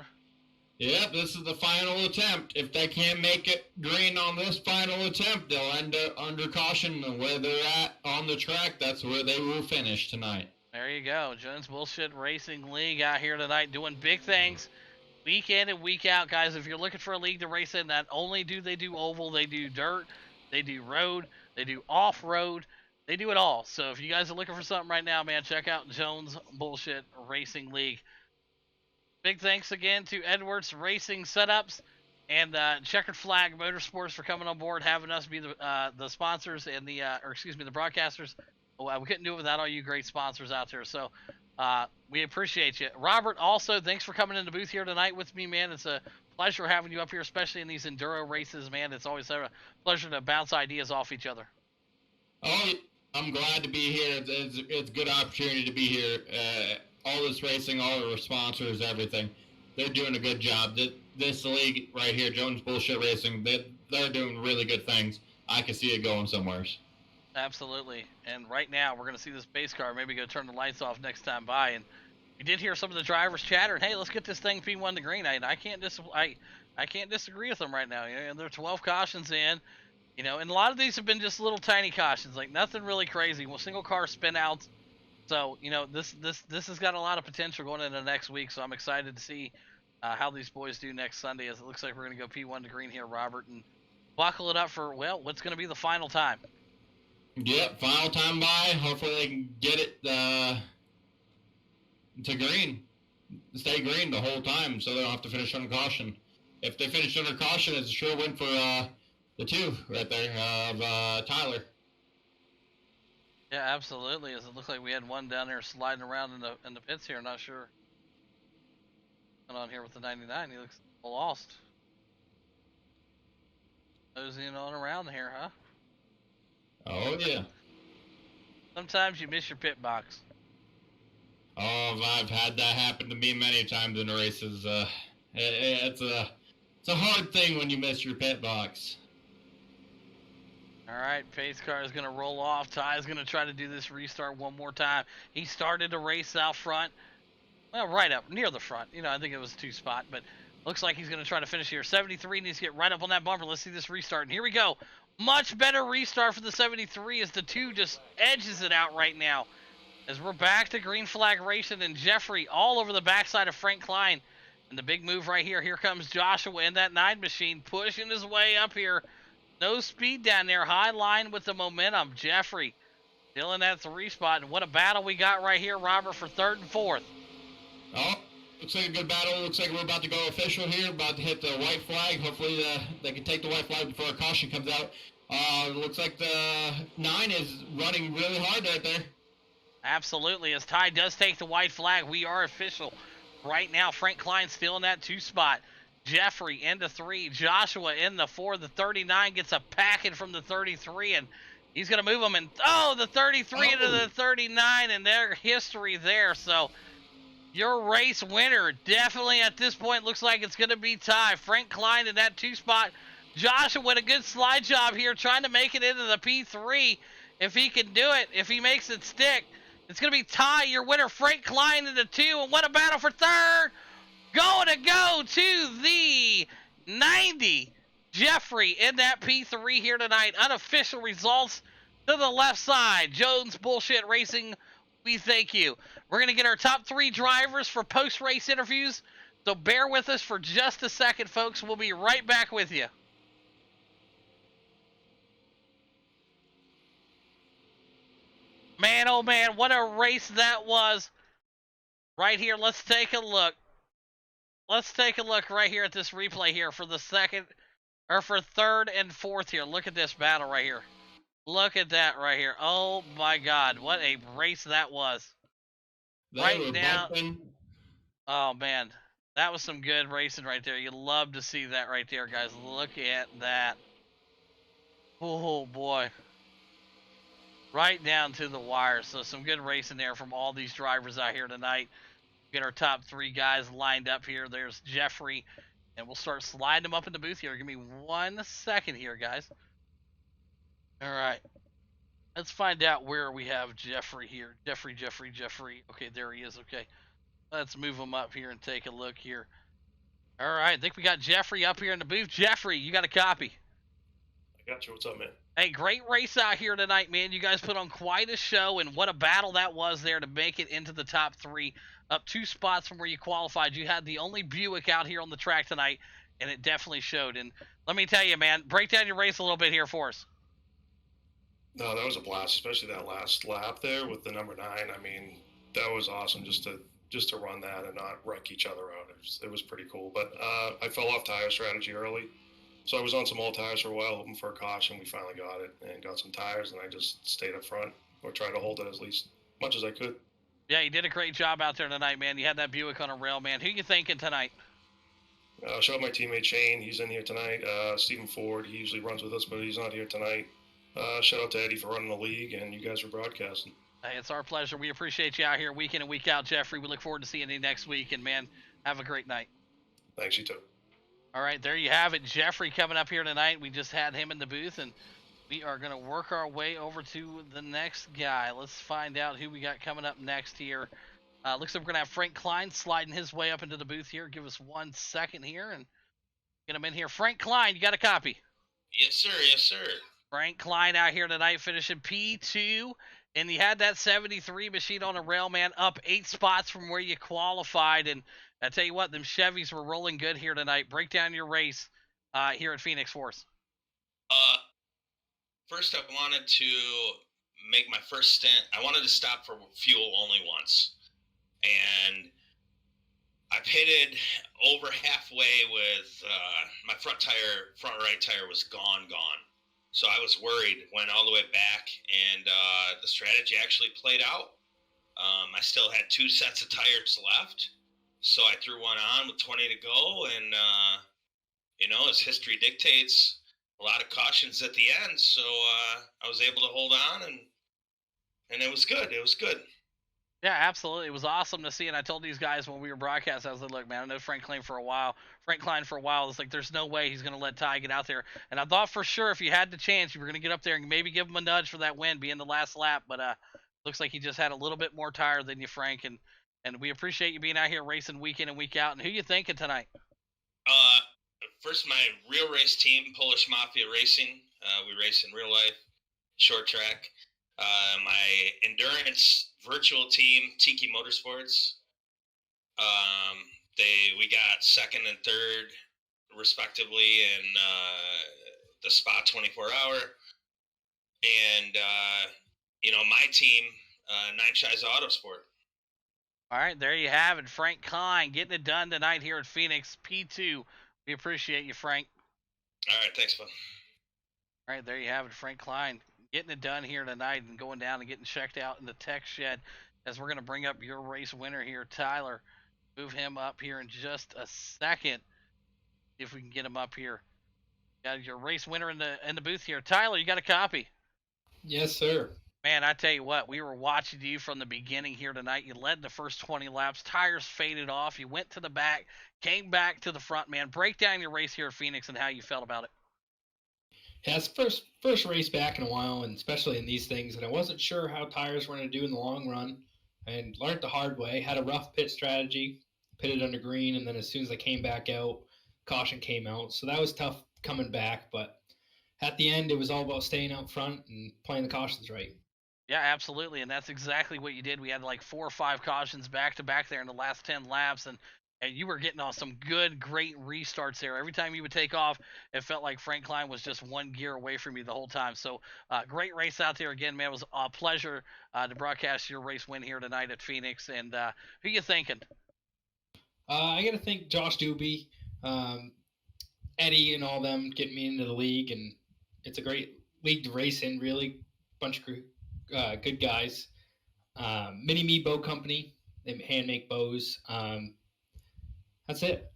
Yep, this is the final attempt. If they can't make it green on this final attempt, they'll end up under caution. And where they're at on the track, that's where they will finish tonight. There you go. Jones BullShit Racing League out here tonight doing big things week in and week out, guys. If you're looking for a league to race in, not only do they do oval, they do dirt, they do road, they do off-road, they do it all. So if you guys are looking for something right now, man, check out Jones BullShit Racing League. Big thanks again to Edwards Racing Setups and Checkered Flag Motorsports for coming on board, having us be the sponsors and the broadcasters. Well, we couldn't do it without all you great sponsors out there. So we appreciate you. Robert, also, thanks for coming in the booth here tonight with me, man. It's a pleasure having you up here, especially in these enduro races, man. It's always a pleasure to bounce ideas off each other. Oh, I'm glad to be here. It's a good opportunity to be here. All this racing, all the sponsors, everything. They're doing a good job. This league right here, Jones BullShit Racing, they're doing really good things. I can see it going somewhere. Absolutely. And right now, we're going to see this base car maybe go turn the lights off next time by. And we did hear some of the drivers chatter. And, hey, let's get this thing P1 to green. I can't disagree with them right now. You know, there are 12 cautions in. You know, and a lot of these have been just little tiny cautions, like nothing really crazy. Well, single car spin outs. So, you know, this has got a lot of potential going into next week. So I'm excited to see how these boys do next Sunday. As it looks like we're going to go P1 to green here, Robert, and buckle it up for, well, what's going to be the final time. Yep, final time by. Hopefully they can get it to green. Stay green the whole time so they don't have to finish under caution. If they finish under caution, it's a sure win for the 2 right there of Tyler. Yeah, absolutely. As it looks like we had one down there sliding around in the pits here. Not sure what's going on here with the 99. He looks lost. Nosing on around here, huh? Oh yeah. Sometimes you miss your pit box. Oh, I've had that happen to me many times in races. It's a hard thing when you miss your pit box. All right, pace car is going to roll off. Ty is going to try to do this restart one more time. He started a race out front. Well, right up near the front. You know, I think it was a 2 spot, but looks like he's going to try to finish here. 73 needs to get right up on that bumper. Let's see this restart. And here we go. Much better restart for the 73 as the 2 just edges it out right now. As we're back to green flag racing and Jeffrey all over the backside of Frank Klein. And the big move right here. Here comes Joshua in that 9 machine pushing his way up here. No speed down there. High line with the momentum. Jeffrey still in that 3 spot. And what a battle we got right here, Robert, for 3rd and 4th. Oh, looks like a good battle. Looks like we're about to go official here. About to hit the white flag. Hopefully they can take the white flag before a caution comes out. Looks like the 9 is running really hard right there. Absolutely. As Ty does take the white flag, we are official. Right now, Frank Klein still in that 2 spot. Jeffrey into 3. Joshua in the 4. The 39 gets a packet from the 33, and he's going to move him. And, the 33 into the 39, and their history there. So, your race winner definitely at this point looks like it's going to be Ty. Frank Klein in that 2 spot. Joshua with a good slide job here, trying to make it into the P3. If he can do it, if he makes it stick, It's going to be Ty, your winner, Frank Klein into 2. And what a battle for third. Going to go to the 90. Jeffrey in that P3 here tonight. Unofficial results to the left side. Jones BullShit Racing, we thank you. We're going to get our top 3 drivers for post-race interviews. So bear with us for just a second, folks. We'll be right back with you. Man, oh man, what a race that was. Right here, let's take a look. Let's take a look right here at this replay here for the second, or for third and fourth here. Look at this battle right here. Look at that right here. Oh my God, what a race that was. Right now. Oh man, that was some good racing right there. You love to see that right there, guys. Look at that. Oh boy. Right down to the wire. So some good racing there from all these drivers out here tonight. Get our top 3 guys lined up here. There's Jeffrey, and we'll start sliding them up in the booth here. Give me 1 second here, guys. All right. Let's find out where we have Jeffrey here. Jeffrey. Okay, there he is. Okay. Let's move him up here and take a look here. All right. I think we got Jeffrey up here in the booth. Jeffrey, you got a copy. I got you. What's up, man? Hey, great race out here tonight, man. You guys put on quite a show, and what a battle that was there to make it into the top 3, up 2 spots from where you qualified. You had the only Buick out here on the track tonight, and it definitely showed. And let me tell you, man, break down your race a little bit here for us. No, that was a blast, especially that last lap there with the number 9. I mean, that was awesome just to run that and not wreck each other out. It was pretty cool. But I fell off tire strategy early. So I was on some old tires for a while, hoping for a caution. We finally got it and got some tires, and I just stayed up front or tried to hold it as least much as I could. Yeah, you did a great job out there tonight, man. You had that Buick on a rail, man. Who you thinking tonight? Shout out my teammate Shane. He's in here tonight. Stephen Ford, he usually runs with us, but he's not here tonight. Shout out to Eddie for running the league, and you guys for broadcasting. Hey, it's our pleasure. We appreciate you out here week in and week out, Jeffrey. We look forward to seeing you next week, and, man, have a great night. Thanks, you too. All right, there you have it. Jeffrey coming up here tonight. We just had him in the booth, and we are going to work our way over to the next guy. Let's find out who we got coming up next here. Looks like we're going to have Frank Klein sliding his way up into the booth here. Give us 1 second here and get him in here. Frank Klein, you got a copy? Yes, sir. Yes, sir. Frank Klein out here tonight finishing P2, and you had that 73 machine on a rail, man, up 8 spots from where you qualified, and I tell you what, them Chevys were rolling good here tonight. Break down your race here at Phoenix for us. First I wanted to make my first stint. I wanted to stop for fuel only once, and I pitted over halfway with my front right tire was gone. So I was worried, went all the way back, and the strategy actually played out. I still had 2 sets of tires left, so I threw one on with 20 to go, and, as history dictates, a lot of cautions at the end, so I was able to hold on, and it was good. It was good. Yeah, absolutely. It was awesome to see, and I told these guys when we were broadcasting, I was like, look, man, I know Frank Klein for a while. It's like, there's no way he's going to let Ty get out there. And I thought for sure if you had the chance, you were going to get up there and maybe give him a nudge for that win, being the last lap. But looks like he just had a little bit more tire than you, Frank. And we appreciate you being out here racing week in and week out. And who you thinking tonight? First, my real race team, Polish Mafia Racing. We race in real life, short track. My endurance virtual team, Tiki Motorsports. We got second and third, respectively, in the Spot 24 Hour. And my team, Nine Shies Autosport. All right, there you have it. Frank Klein getting it done tonight here at Phoenix P2. We appreciate you, Frank. All right, thanks, bud. All right, there you have it, Frank Klein. Getting it done here tonight and going down and getting checked out in the tech shed as we're going to bring up your race winner here, Tyler. Move him up here in just a second if we can get him up here. Got your race winner in the booth here. Tyler, you got a copy? Yes, sir. Man, I tell you what, we were watching you from the beginning here tonight. You led the first 20 laps. Tires faded off. You went to the back, came back to the front, man. Break down your race here at Phoenix and how you felt about it. Yeah, it's first race back in a while, and especially in these things, and I wasn't sure how tires were going to do in the long run, and learned the hard way. Had a rough pit strategy, pitted under green, and then as soon as I came back out, caution came out. So that was tough coming back, but at the end, it was all about staying out front and playing the cautions right. Yeah, absolutely, and that's exactly what you did. We had like 4 or 5 cautions back to back there in the last 10 laps, and you were getting on some good, great restarts there. Every time you would take off, it felt like Frank Klein was just one gear away from you the whole time. So, great race out there again, man. It was a pleasure to broadcast your race win here tonight at Phoenix. And who you thinking? I got to thank Josh Doobie, Eddie, and all them getting me into the league, and it's a great league to race in. Really, bunch of good guys. Mini Me Bow Company, they hand make bows. That's it.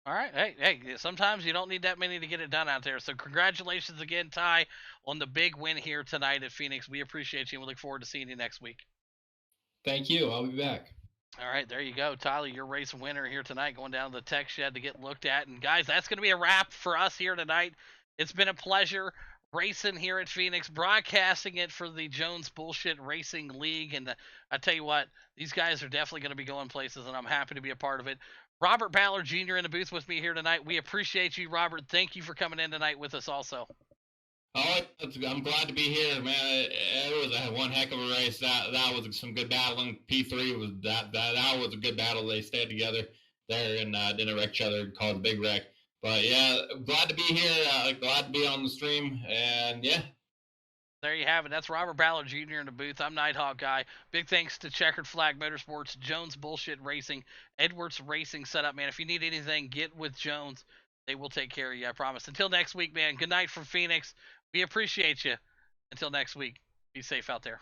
All right. Hey, sometimes you don't need that many to get it done out there. So congratulations again, Ty, on the big win here tonight at Phoenix. We appreciate you and we look forward to seeing you next week. Thank you. I'll be back. All right, there you go. Tyler, your race winner here tonight, going down to the tech shed to get looked at. And guys, that's going to be a wrap for us here tonight. It's been a pleasure racing here at Phoenix, broadcasting it for the Jones BullShit Racing League. And I tell you what, these guys are definitely going to be going places, and I'm happy to be a part of it. Robert Ballard Jr. in the booth with me here tonight. We appreciate you, Robert. Thank you for coming in tonight with us also. Oh, I'm glad to be here, man. It was one heck of a race. That was some good battling. P3 was that was a good battle. They stayed together there and didn't wreck each other, caused a big wreck. But yeah, glad to be here. Glad to be on the stream, and yeah. There you have it. That's Robert Ballard Jr. in the booth. I'm Nighthawk Guy. Big thanks to Checkered Flag Motorsports, Jones BullShit Racing, Edwards Racing Setup, man. If you need anything, get with Jones. They will take care of you, I promise. Until next week, man. Good night from Phoenix. We appreciate you. Until next week, be safe out there.